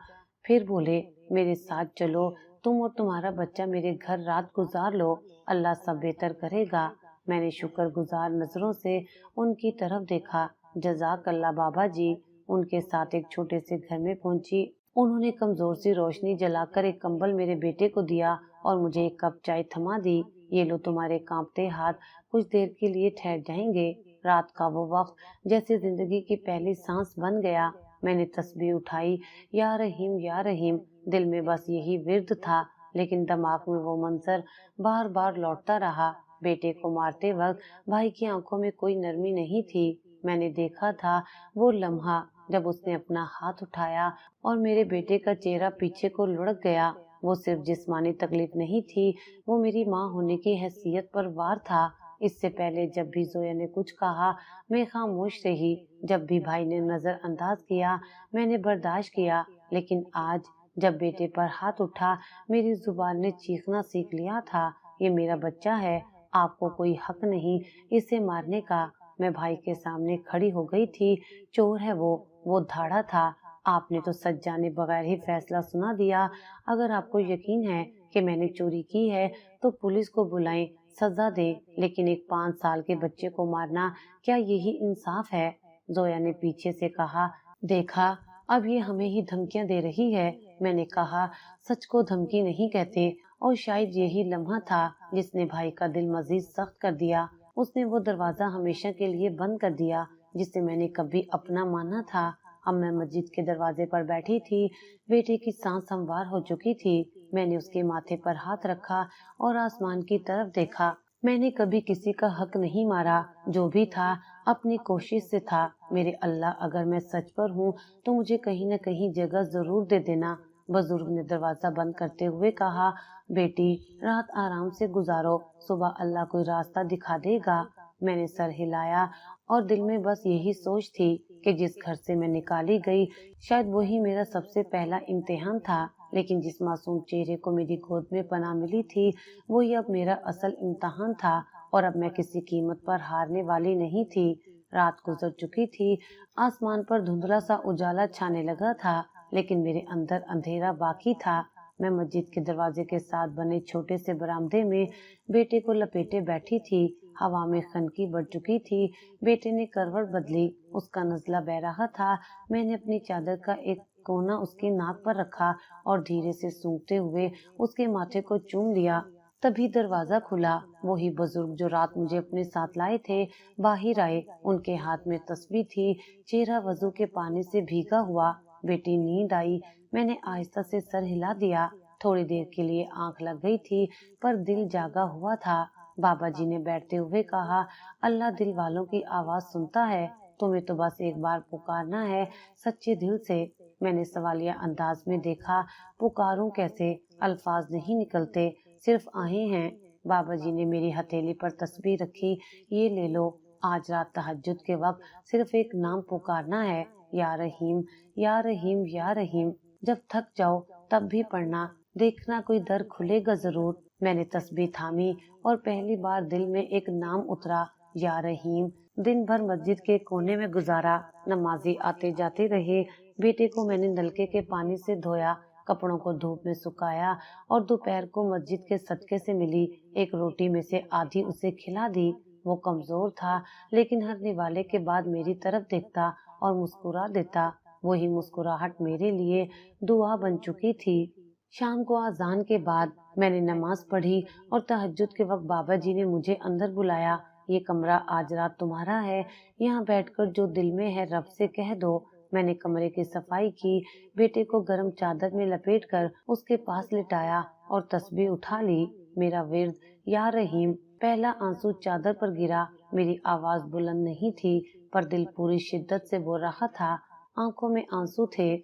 फिर बोले, मेरे साथ चलो, तुम और तुम्हारा बच्चा मेरे घर रात गुजार लो, अल्लाह सब बेहतर करेगा। मैंने शुक्रगुजार नजरों से उनकी तरफ देखा। जजाक अल्लाह बाबा जी। उनके साथ एक छोटे से घर में पहुंची। उन्होंने कमजोर सी रोशनी जलाकर एक कंबल मेरे बेटे को दिया और मुझे एक कप चाय थमा दी। ये लो तुम्हारे कांपते हाथ कुछ देर के लिए ठहर जाएंगे। रात का वो वक्त जैसे जिंदगी की पहली सांस बन गया। میں نے تسبیح اٹھائی، یا رحیم، دل میں بس یہی ورد تھا، لیکن دماغ میں وہ منظر بار بار لوٹتا رہا۔ بیٹے کو مارتے وقت بھائی کی آنکھوں میں کوئی نرمی نہیں تھی۔ میں نے دیکھا تھا وہ لمحہ جب اس نے اپنا ہاتھ اٹھایا اور میرے بیٹے کا چہرہ پیچھے کو لڑک گیا۔ وہ صرف جسمانی تکلیف نہیں تھی، وہ میری ماں ہونے کی حیثیت پر وار تھا۔ اس سے پہلے جب بھی زویا نے کچھ کہا میں خاموش رہی، جب بھی بھائی نے نظر انداز کیا میں نے برداشت کیا، لیکن آج جب بیٹے پر ہاتھ اٹھا میری زبان نے چیخنا سیکھ لیا تھا، یہ میرا بچہ ہے، آپ کو کوئی حق نہیں اسے مارنے کا۔ میں بھائی کے سامنے کھڑی ہو گئی تھی، چور ہے وہ دھاڑا تھا، آپ نے تو سچ جانے بغیر ہی فیصلہ سنا دیا۔ اگر آپ کو یقین ہے کہ میں نے چوری کی ہے تو پولیس کو بلائیں، سزا دیں، لیکن ایک 5 سال کے بچے کو مارنا، کیا یہی انصاف ہے؟ زویا نے پیچھے سے کہا، دیکھا اب یہ ہمیں ہی دھمکیاں دے رہی ہے۔ میں نے کہا، سچ کو دھمکی نہیں کہتے، اور شاید یہی لمحہ تھا جس نے بھائی کا دل مزید سخت کر دیا۔ اس نے وہ دروازہ ہمیشہ کے لیے بند کر دیا جسے میں نے کبھی اپنا مانا تھا۔ اب میں مسجد کے دروازے پر بیٹھی تھی، بیٹے کی سانس ہموار ہو چکی تھی۔ میں نے اس کے ماتھے پر ہاتھ رکھا اور آسمان کی طرف دیکھا۔ میں نے کبھی کسی کا حق نہیں مارا، جو بھی تھا اپنی کوشش سے تھا۔ میرے اللہ، اگر میں سچ پر ہوں تو مجھے کہیں نہ کہیں جگہ ضرور دے دینا۔ بزرگ نے دروازہ بند کرتے ہوئے کہا، بیٹی رات آرام سے گزارو، صبح اللہ کوئی راستہ دکھا دے گا۔ میں نے سر ہلایا اور دل میں بس یہی سوچ تھی کہ جس گھر سے میں نکالی گئی شاید وہی میرا سب سے پہلا امتحان تھا، لیکن جس معصوم چہرے کو میری گود میں پناہ ملی تھی وہی اب میرا اصل امتحان تھا، اور اب میں کسی قیمت پر ہارنے والی نہیں تھی۔ رات گزر چکی تھی، آسمان پر دھندلا سا اجالا چھانے لگا تھا، لیکن میرے اندر اندھیرا باقی تھا۔ میں مسجد کے دروازے کے ساتھ بنے چھوٹے سے برآمدے میں بیٹے کو لپیٹے بیٹھی تھی۔ ہوا میں خنکی بڑھ چکی تھی، بیٹے نے کروٹ بدلی، اس کا نزلہ بہہ رہا تھا۔ میں نے اپنی چادر کا ایک کونا اس کی ناک پر رکھا اور دھیرے سے سونگھتے ہوئے اس کے ماتھے کو چوم لیا۔ تبھی دروازہ کھلا، وہی بزرگ جو رات مجھے اپنے ساتھ لائے تھے باہر آئے۔ ان کے ہاتھ میں تسبیح تھی، چہرہ وضو کے پانی سے بھیگا ہوا۔ بیٹی نیند آئی؟ میں نے آہستہ سے سر ہلا دیا۔ تھوڑی دیر کے لیے آنکھ لگ گئی تھی پر دل جاگا ہوا تھا۔ بابا جی نے بیٹھتے ہوئے کہا، اللہ دل والوں کی آواز سنتا ہے، تمہیں تو بس ایک بار پکارنا ہے سچے دل سے۔ میں نے سوالیہ انداز میں دیکھا، پکاروں کیسے؟ الفاظ نہیں نکلتے، صرف آہیں ہیں۔ بابا جی نے میری ہتھیلی پر تسبیح رکھی، یہ لے لو، آج رات تہجد کے وقت صرف ایک نام پکارنا ہے، یا رحیم، یا رحیم، یا رحیم۔ جب تھک جاؤ تب بھی پڑھنا، دیکھنا کوئی در کھلے گا ضرور۔ میں نے تسبیح تھامی اور پہلی بار دل میں ایک نام اترا، یا رحیم۔ دن بھر مسجد کے کونے میں گزارا، نمازی آتے جاتے رہے۔ بیٹے کو میں نے نلکے کے پانی سے دھویا، کپڑوں کو دھوپ میں سکھایا اور دوپہر کو مسجد کے صدقے سے ملی ایک روٹی میں سے آدھی اسے کھلا دی۔ وہ کمزور تھا لیکن ہر نوالے کے بعد میری طرف دیکھتا اور مسکرا دیتا، وہی مسکراہٹ میرے لیے دعا بن چکی تھی۔ شام کو اذان کے بعد میں نے نماز پڑھی اور تہجد کے وقت بابا جی نے مجھے اندر بلایا، یہ کمرہ آج رات تمہارا ہے، یہاں بیٹھ کر جو دل میں ہے رب سے کہہ دو۔ میں نے کمرے کی صفائی کی، بیٹے کو گرم چادر میں لپیٹ کر اس کے پاس لٹایا اور تسبیح اٹھا لی۔ میرا ورد یا رحیم، پہلا آنسو چادر پر گرا، میری آواز بلند نہیں تھی پر دل پوری شدت سے بول رہا تھا، آنکھوں میں آنسو تھے۔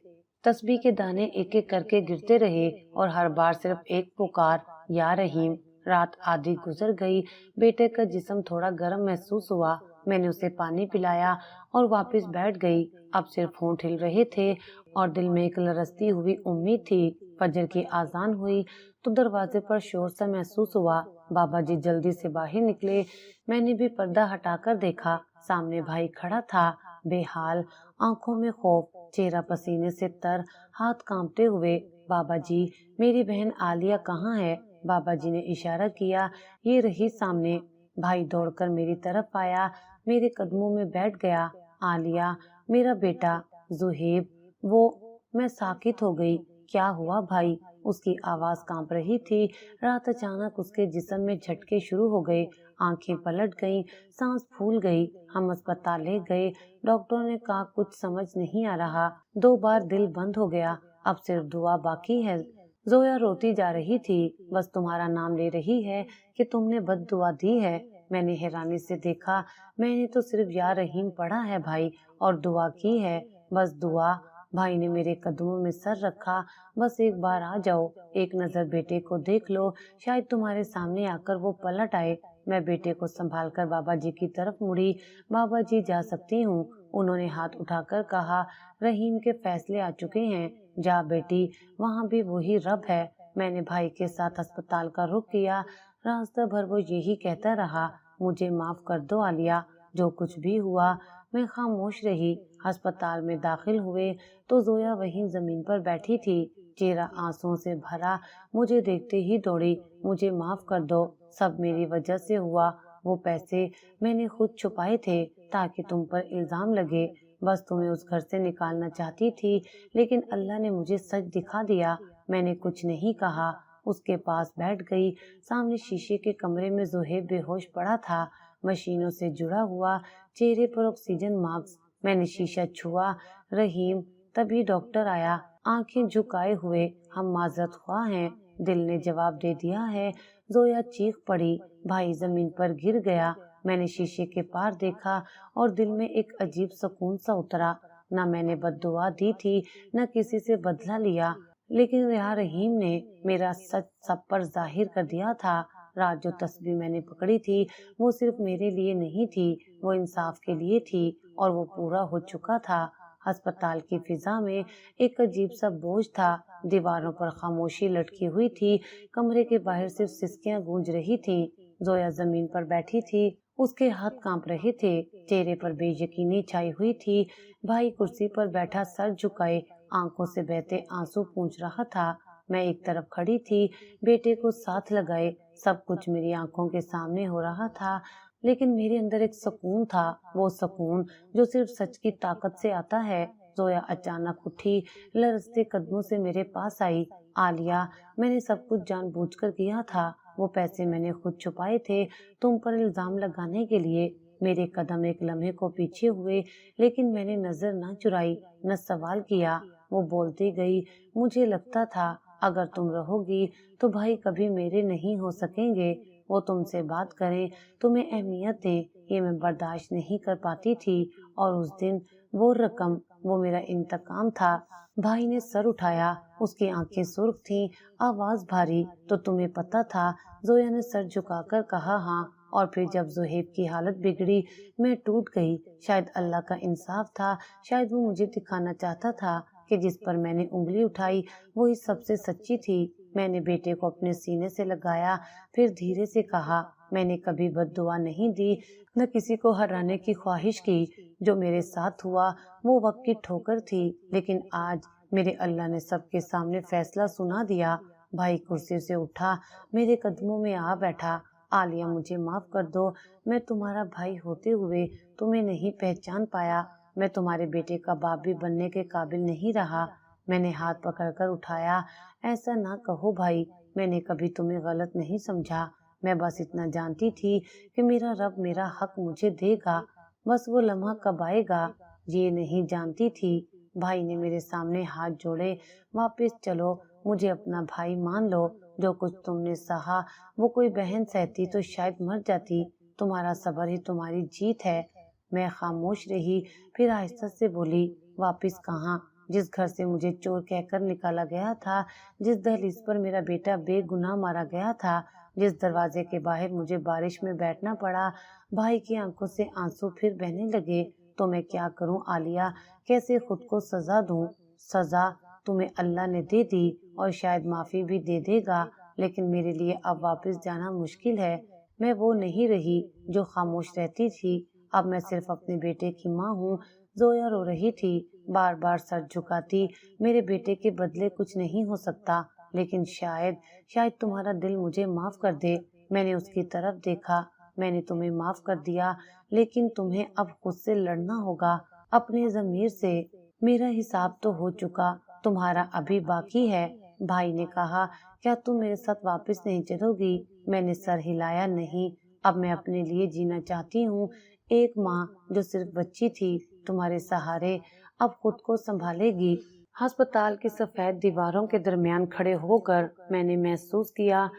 تسبیح کے دانے ایک ایک کر کے گرتے رہے اور ہر بار صرف ایک پکار، یا رحیم۔ رات آدھی گزر گئی، بیٹے کا جسم تھوڑا گرم محسوس ہوا، میں نے اسے پانی پلایا اور واپس بیٹھ گئی۔ اب صرف ہونٹ ہل رہے تھے اور دل میں ایک لرزتی ہوئی امید تھی۔ فجر کی اذان ہوئی تو دروازے پر شور سا محسوس ہوا، بابا جی جلدی سے باہر نکلے۔ میں نے بھی پردہ ہٹا کر دیکھا، سامنے بھائی کھڑا تھا، بے حال، آنکھوں میں خوف، چہرہ پسینے سے تر، ہاتھ کانپتے ہوئے۔ بابا جی، میری بہن عالیہ کہاں ہے؟ بابا جی نے اشارہ کیا، یہ رہی سامنے۔ بھائی دوڑ کر میری طرف آیا، میرے قدموں میں بیٹھ گیا۔ عالیہ، میرا بیٹا زہیب، وہ… میں ساکت ہو گئی۔ کیا ہوا بھائی؟ اس کی آواز کانپ رہی تھی۔ رات اچانک اس کے جسم میں جھٹکے شروع ہو گئے، आंखें पलट गईं, सांस फूल गई। हम अस्पताल ले गए। डॉक्टरों ने कहा कुछ समझ नहीं आ रहा। 2 बार दिल बंद हो गया। अब सिर्फ दुआ बाकी है। जोया रोती जा रही थी। बस तुम्हारा नाम ले रही है कि तुमने बद्दुआ दी है। मैंने हैरानी से देखा। मैंने तो सिर्फ या रहीम पढ़ा है भाई, और दुआ की है, बस दुआ। भाई ने मेरे कदमों में सर रखा। बस एक बार आ जाओ, एक नजर बेटे को देख लो, शायद तुम्हारे सामने आकर वो पलट आए। मैं बेटे को संभालकर बाबा जी की तरफ मुड़ी। बाबा जी जा सकती हूँ? उन्होंने हाथ उठाकर कहा, रहीम के फैसले आ चुके हैं, जा बेटी, वहाँ भी वही रब है। मैंने भाई के साथ अस्पताल का रुख किया। रास्ता भर वो यही कहता रहा, मुझे माफ कर दो आलिया, जो कुछ भी हुआ। मैं खामोश रही। अस्पताल में दाखिल हुए तो जोया वहीं जमीन पर बैठी थी, चेहरा आंसुओं से भरा। मुझे देखते ही दौड़ी, मुझे माफ कर दो, सब मेरी वजह से हुआ। वो पैसे मैंने खुद छुपाए थे ताकि तुम पर इल्जाम लगे। बस तुम्हें उस घर से निकालना चाहती थी, लेकिन अल्लाह ने मुझे सच दिखा दिया। मैंने कुछ नहीं कहा। उसके पास बैठ गई। सामने शीशे के कमरे में जोहेब बेहोश पड़ा था, मशीनों से जुड़ा हुआ, चेहरे पर ऑक्सीजन मास्क। मैंने शीशा छुआ, रहीम। तभी डॉक्टर आया, आंखें झुकाए हुए, हम माजरत ख्वाह हैं। दिल ने जवाब दे दिया है। जोया चीख पड़ी। भाई जमीन पर गिर गया। मैंने शीशे के पार देखा और दिल में एक अजीब सुकून सा उतरा। न मैंने बद्दुआ दी थी, न किसी से बदला लिया, लेकिन यहाँ रहीम ने मेरा सच सब पर जाहिर कर दिया था। रात जो तस्बीह मैंने पकड़ी थी, वो सिर्फ मेरे लिए नहीं थी, वो इंसाफ के लिए थी, और वो पूरा हो चुका था। अस्पताल की फिजा में एक अजीब सा बोझ था। दीवारों पर खामोशी लटकी हुई थी। कमरे के बाहर सिर्फ सिसकियां गूंज रही थी। जोया जमीन पर बैठी थी। उसके हाथ कांप रहे थे, चेहरे पर बेयकीनी छाई हुई थी। भाई कुर्सी पर बैठा सर झुकाए, आंखों से बहते आंसू पूंछ रहा था। मैं एक तरफ खड़ी थी, बेटे को साथ लगाए। सब कुछ मेरी आंखों के सामने हो रहा था, लेकिन मेरे अंदर एक सुकून था, वो सुकून जो सिर्फ सच की ताकत से आता है। जोया अचानक उठी, लरजते कदमों से मेरे पास आई। आलिया, मैंने सब कुछ जानबूझकर किया था। वो पैसे मैंने खुद छुपाए थे, तुम पर इल्जाम लगाने के लिए। मेरे कदम एक लम्हे को पीछे हुए, लेकिन मैंने नजर न चुराई, न सवाल किया। वो बोलती गई, मुझे लगता था अगर तुम रहोगी तो भाई कभी मेरे नहीं हो सकेंगे। वो तुमसे बात करें, तुम्हें अहमियत दें, ये मैं बर्दाश्त नहीं कर पाती थी। और उस दिन वो रकम, वो मेरा इंतकाम था। भाई ने सर उठाया, उसकी आंखें सुर्ख थीं, आवाज भारी। तो तुम्हें पता था? जोया ने सर झुकाकर कहा, हाँ। और फिर जब जोहेब की हालत बिगड़ी, मैं टूट गई। शायद अल्लाह का इंसाफ था, शायद वो मुझे दिखाना चाहता था कि जिस पर मैंने उंगली उठाई वही सबसे सच्ची थी। मैंने बेटे को अपने सीने से लगाया, फिर धीरे से कहा, मैंने कभी बद्दुआ नहीं दी, न किसी को हराने की ख्वाहिश की। जो मेरे साथ हुआ वो वक्त की ठोकर थी, लेकिन आज मेरे अल्लाह ने सबके सामने फैसला सुना दिया। भाई कुर्सी से उठा, मेरे कदमों में आ बैठा। आलिया, मुझे माफ कर दो, मैं तुम्हारा भाई होते हुए तुम्हें नहीं पहचान पाया। मैं तुम्हारे बेटे का बाप भी बनने के काबिल नहीं रहा। मैंने हाथ पकड़कर उठाया। ऐसा ना कहो भाई, मैंने कभी तुम्हें गलत नहीं समझा। मैं बस इतना जानती थी कि मेरा रब मेरा हक मुझे देगा, बस वो लम्हा कब आएगा ये नहीं जानती थी। भाई ने मेरे सामने हाथ जोड़े, वापस चलो, मुझे अपना भाई मान लो। जो कुछ तुमने सहा वो कोई बहन सहती तो शायद मर जाती। तुम्हारा सब्र ही तुम्हारी जीत है। मैं खामोश रही, फिर आहिस्ता से बोली, वापिस कहाँ? जिस घर से मुझे चोर कहकर निकाला गया था, जिस दहलीज पर मेरा बेटा बेगुनाह मारा गया था, जिस दरवाजे के बाहर मुझे बारिश में बैठना पड़ा। भाई की आंखों से आंसू फिर बहने लगे। तो मैं क्या करूं आलिया, कैसे खुद को सजा दूं? सजा तुम्हें अल्लाह ने दे दी और शायद माफी भी दे देगा, लेकिन मेरे लिए अब वापस जाना मुश्किल है। मैं वो नहीं रही जो खामोश रहती थी। अब मैं सिर्फ अपने बेटे की माँ हूँ। जोया रो रही थी, बार बार सर झुकाती। मेरे बेटे के बदले कुछ नहीं हो सकता, लेकिन शायद शायद तुम्हारा दिल मुझे माफ कर दे। मैंने उसकी तरफ देखा। मैंने तुम्हें माफ कर दिया, लेकिन तुम्हें अब खुद से लड़ना होगा, अपने ज़मीर से। मेरा हिसाब तो हो चुका, तुम्हारा अभी बाकी है। भाई ने कहा, क्या तुम मेरे साथ वापस नहीं चलोगी? मैंने सर हिलाया, नहीं। अब मैं अपने लिए जीना चाहती हूँ। एक माँ जो सिर्फ बच्ची थी, तुम्हारे सहारे अब खुद को संभालेगी। अस्पताल की सफेद दीवारों के दरमियान खड़े होकर मैंने महसूस किया,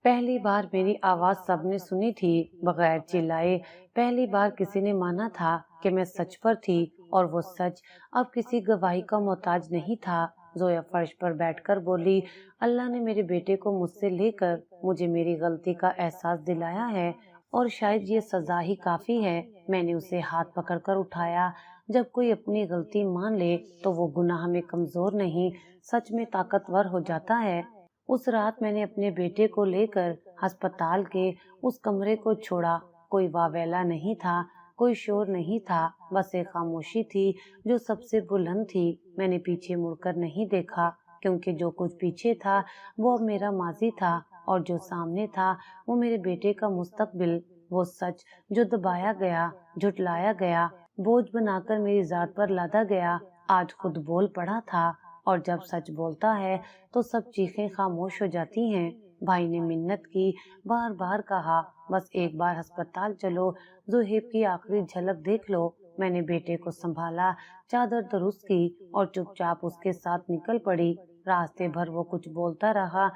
पहली बार मेरी आवाज सबने सुनी थी, बगैर चिल्लाए। पहली बार किसी ने माना था कि मैं सच पर थी, और वो सच अब किसी गवाही का मोहताज नहीं था। जोया फर्श पर बैठकर बोली, अल्लाह ने मेरे बेटे को मुझसे लेकर मुझे मेरी गलती का एहसास दिलाया है, और शायद ये सजा ही काफी है। मैंने उसे हाथ पकड़कर उठाया। जब कोई अपनी गलती मान ले तो वो गुनाह में कमजोर नहीं, सच में ताकतवर हो जाता है। उस रात मैंने अपने बेटे को लेकर अस्पताल के उस कमरे को छोड़ा। कोई वावेला नहीं था, कोई शोर नहीं था, बस एक खामोशी थी जो सबसे बुलंद थी। मैंने पीछे मुड़कर नहीं देखा, क्योंकि जो कुछ पीछे था वो अब मेरा माजी था, और जो सामने था वो मेरे बेटे का मुस्तकबिल। वो सच जो दबाया गया, झुटलाया गया, बोझ बनाकर मेरी जात पर लादा गया, आज खुद बोल पड़ा था। और जब सच बोलता है तो सब चीखें खामोश हो जाती हैं। भाई ने मिन्नत की, बार बार कहा, बस एक बार अस्पताल चलो, जुहेब की आखिरी झलक देख लो। मैंने बेटे को संभाला, चादर दुरुस्त की और चुपचाप उसके साथ निकल पड़ी। रास्ते भर वो कुछ बोलता रहा,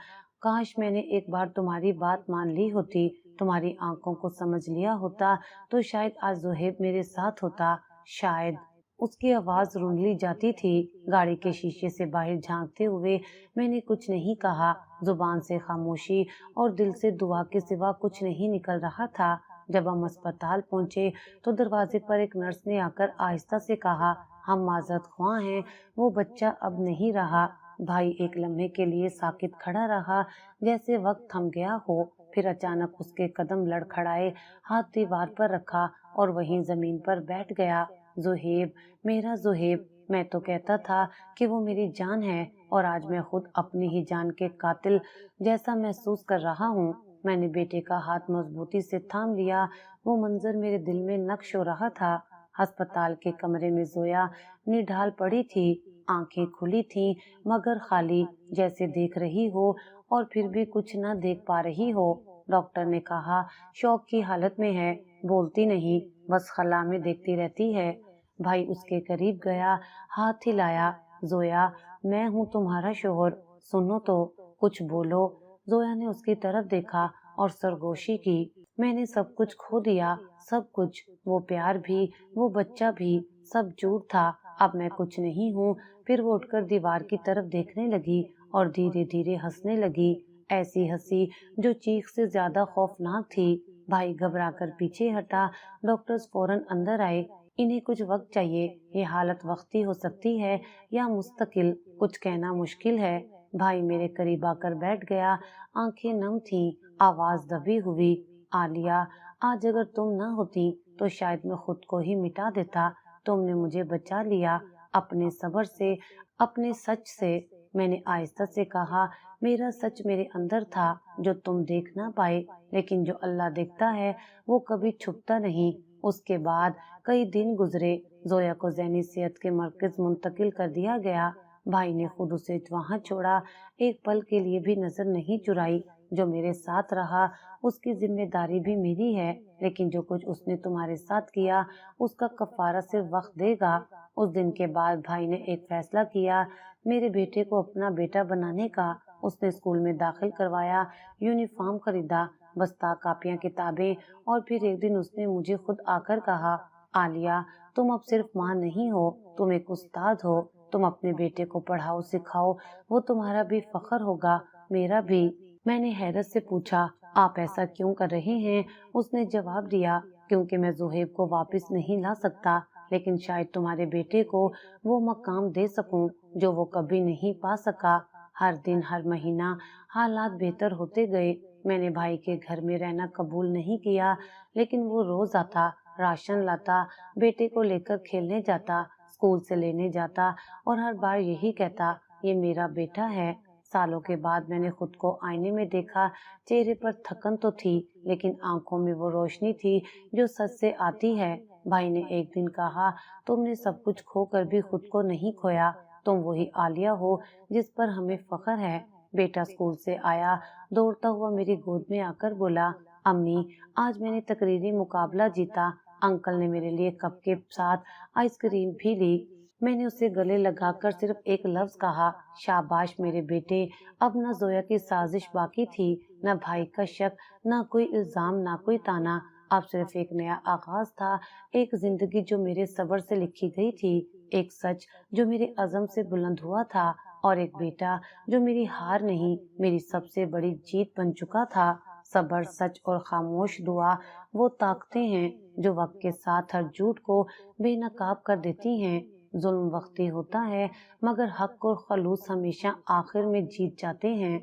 काश मैंने एक बार तुम्हारी बात मान ली होती, तुम्हारी आंखों को समझ लिया होता, तो शायद आज जुहेब मेरे साथ होता। शायद। उसकी आवाज रुंधली जाती थी। गाड़ी के शीशे से बाहर झांकते हुए मैंने कुछ नहीं कहा। जुबान से खामोशी और दिल से दुआ के सिवा कुछ नहीं निकल रहा था। जब हम अस्पताल पहुंचे तो दरवाजे पर एक नर्स ने आकर आहिस्ता से कहा, हम माजरत ख्वाह हैं, वो बच्चा अब नहीं रहा। भाई एक लम्हे के लिए साकित खड़ा रहा, जैसे वक्त थम गया हो। फिर अचानक उसके कदम लड़खड़ाए, हाथ दीवार पर रखा और वहीं जमीन पर बैठ गया। जुहेब, मेरा जुहेब, मैं तो कहता था कि वो मेरी जान है, और आज मैं खुद अपनी ही जान के कातिल जैसा महसूस कर रहा हूँ। मैंने बेटे का हाथ मजबूती से थाम लिया। वो मंजर मेरे दिल में नक्श हो रहा था। अस्पताल के कमरे में जोया निढाल पड़ी थी, आंखें खुली थीं मगर खाली, जैसे देख रही हो और फिर भी कुछ न देख पा रही हो। डॉक्टर ने कहा, शौक की हालत में है, बोलती नहीं, बस खला में देखती रहती है। भाई उसके करीब गया, हाथ हिलाया, जोया, मैं हूँ तुम्हारा शोहर, सुनो तो, कुछ बोलो। जोया ने उसकी तरफ देखा और सरगोशी की। मैंने सब कुछ खो दिया, सब कुछ, वो प्यार भी, वो बच्चा भी, सब झूठ था। अब मैं कुछ नहीं हूँ। फिर वो उठकर दीवार की तरफ देखने लगी और धीरे धीरे हंसने लगी, ऐसी हंसी जो चीख से ज्यादा खौफनाक थी। भाई घबरा कर पीछे हटा। डॉक्टर्स फौरन अंदर आए। इन्हें कुछ वक्त चाहिए, ये हालत वक्ती हो सकती है या मुस्तकिल, कुछ कहना मुश्किल है। भाई मेरे करीब आकर बैठ गया, आंखें नम थीं, आवाज दबी हुई, आलिया, आज अगर तुम न होती तो शायद मैं खुद को ही मिटा देता। तुमने मुझे बचा लिया, अपने सब्र से, अपने सच से। मैंने आहिस्ता से कहा, मेरा सच मेरे अंदर था, जो तुम देख ना पाए, लेकिन जो अल्लाह देखता है वो कभी छुपता नहीं। उसके बाद कई दिन गुजरे। जोया को ज़हनी सेहत के मरकज मुंतकिल कर दिया गया। भाई ने खुद उसे वहां छोड़ा, एक पल के लिए भी नजर नहीं चुराई। जो मेरे साथ रहा उसकी जिम्मेदारी भी मेरी है, लेकिन जो कुछ उसने तुम्हारे साथ किया उसका कफारा सिर्फ वक्त देगा। उस दिन के बाद भाई ने एक फैसला किया, मेरे बेटे को अपना बेटा बनाने का। उसने स्कूल में दाखिल करवाया, यूनिफॉर्म खरीदा, बस्ता, कापियां, किताबें, और फिर एक दिन उसने मुझे खुद आकर कहा, आलिया, तुम अब सिर्फ माँ नहीं हो, तुम एक उस्ताद हो। तुम अपने बेटे को पढ़ाओ, सिखाओ, वो तुम्हारा भी फख्र होगा, मेरा भी। मैंने हैरत से पूछा, आप ऐसा क्यों कर रहे हैं? उसने जवाब दिया, क्योंकि मैं जुहेब को वापस नहीं ला सकता, लेकिन शायद तुम्हारे बेटे को वो मकाम दे सकूं जो वो कभी नहीं पा सका। हर दिन, हर महीना हालात बेहतर होते गए। मैंने भाई के घर में रहना कबूल नहीं किया, लेकिन वो रोज आता, राशन लाता, बेटे को लेकर खेलने जाता, स्कूल से लेने जाता, और हर बार यही कहता, ये मेरा बेटा है। सालों के बाद मैंने खुद को आईने में देखा। चेहरे पर थकन तो थी, लेकिन आंखों में वो रोशनी थी जो सच से आती है। भाई ने एक दिन कहा, तुमने सब कुछ खोकर भी खुद को नहीं खोया, तुम वही आलिया हो जिस पर हमें फख्र है। बेटा स्कूल से आया, दौड़ता हुआ मेरी गोद में आकर बोला, امی، آج میں نے تقریری مقابلہ جیتا۔ انکل نے میرے لیے کپ کے ساتھ آئس کریم بھی لی۔ میں نے اسے گلے لگا کر صرف ایک لفظ کہا، شاباش میرے بیٹے۔ اب نہ زویا کی سازش باقی تھی، نہ بھائی کا شک، نہ کوئی الزام، نہ کوئی تانا۔ اب صرف ایک نیا آغاز تھا، ایک زندگی جو میرے صبر سے لکھی گئی تھی، ایک سچ جو میرے عزم سے بلند ہوا تھا، اور ایک بیٹا جو میری ہار نہیں، میری سب سے بڑی جیت بن چکا تھا۔ صبر، سچ اور خاموش دعا وہ طاقتیں ہیں جو وقت کے ساتھ ہر جھوٹ کو بے نقاب کر دیتی ہیں۔ ظلم وقتی ہوتا ہے، مگر حق اور خلوص ہمیشہ آخر میں جیت جاتے ہیں۔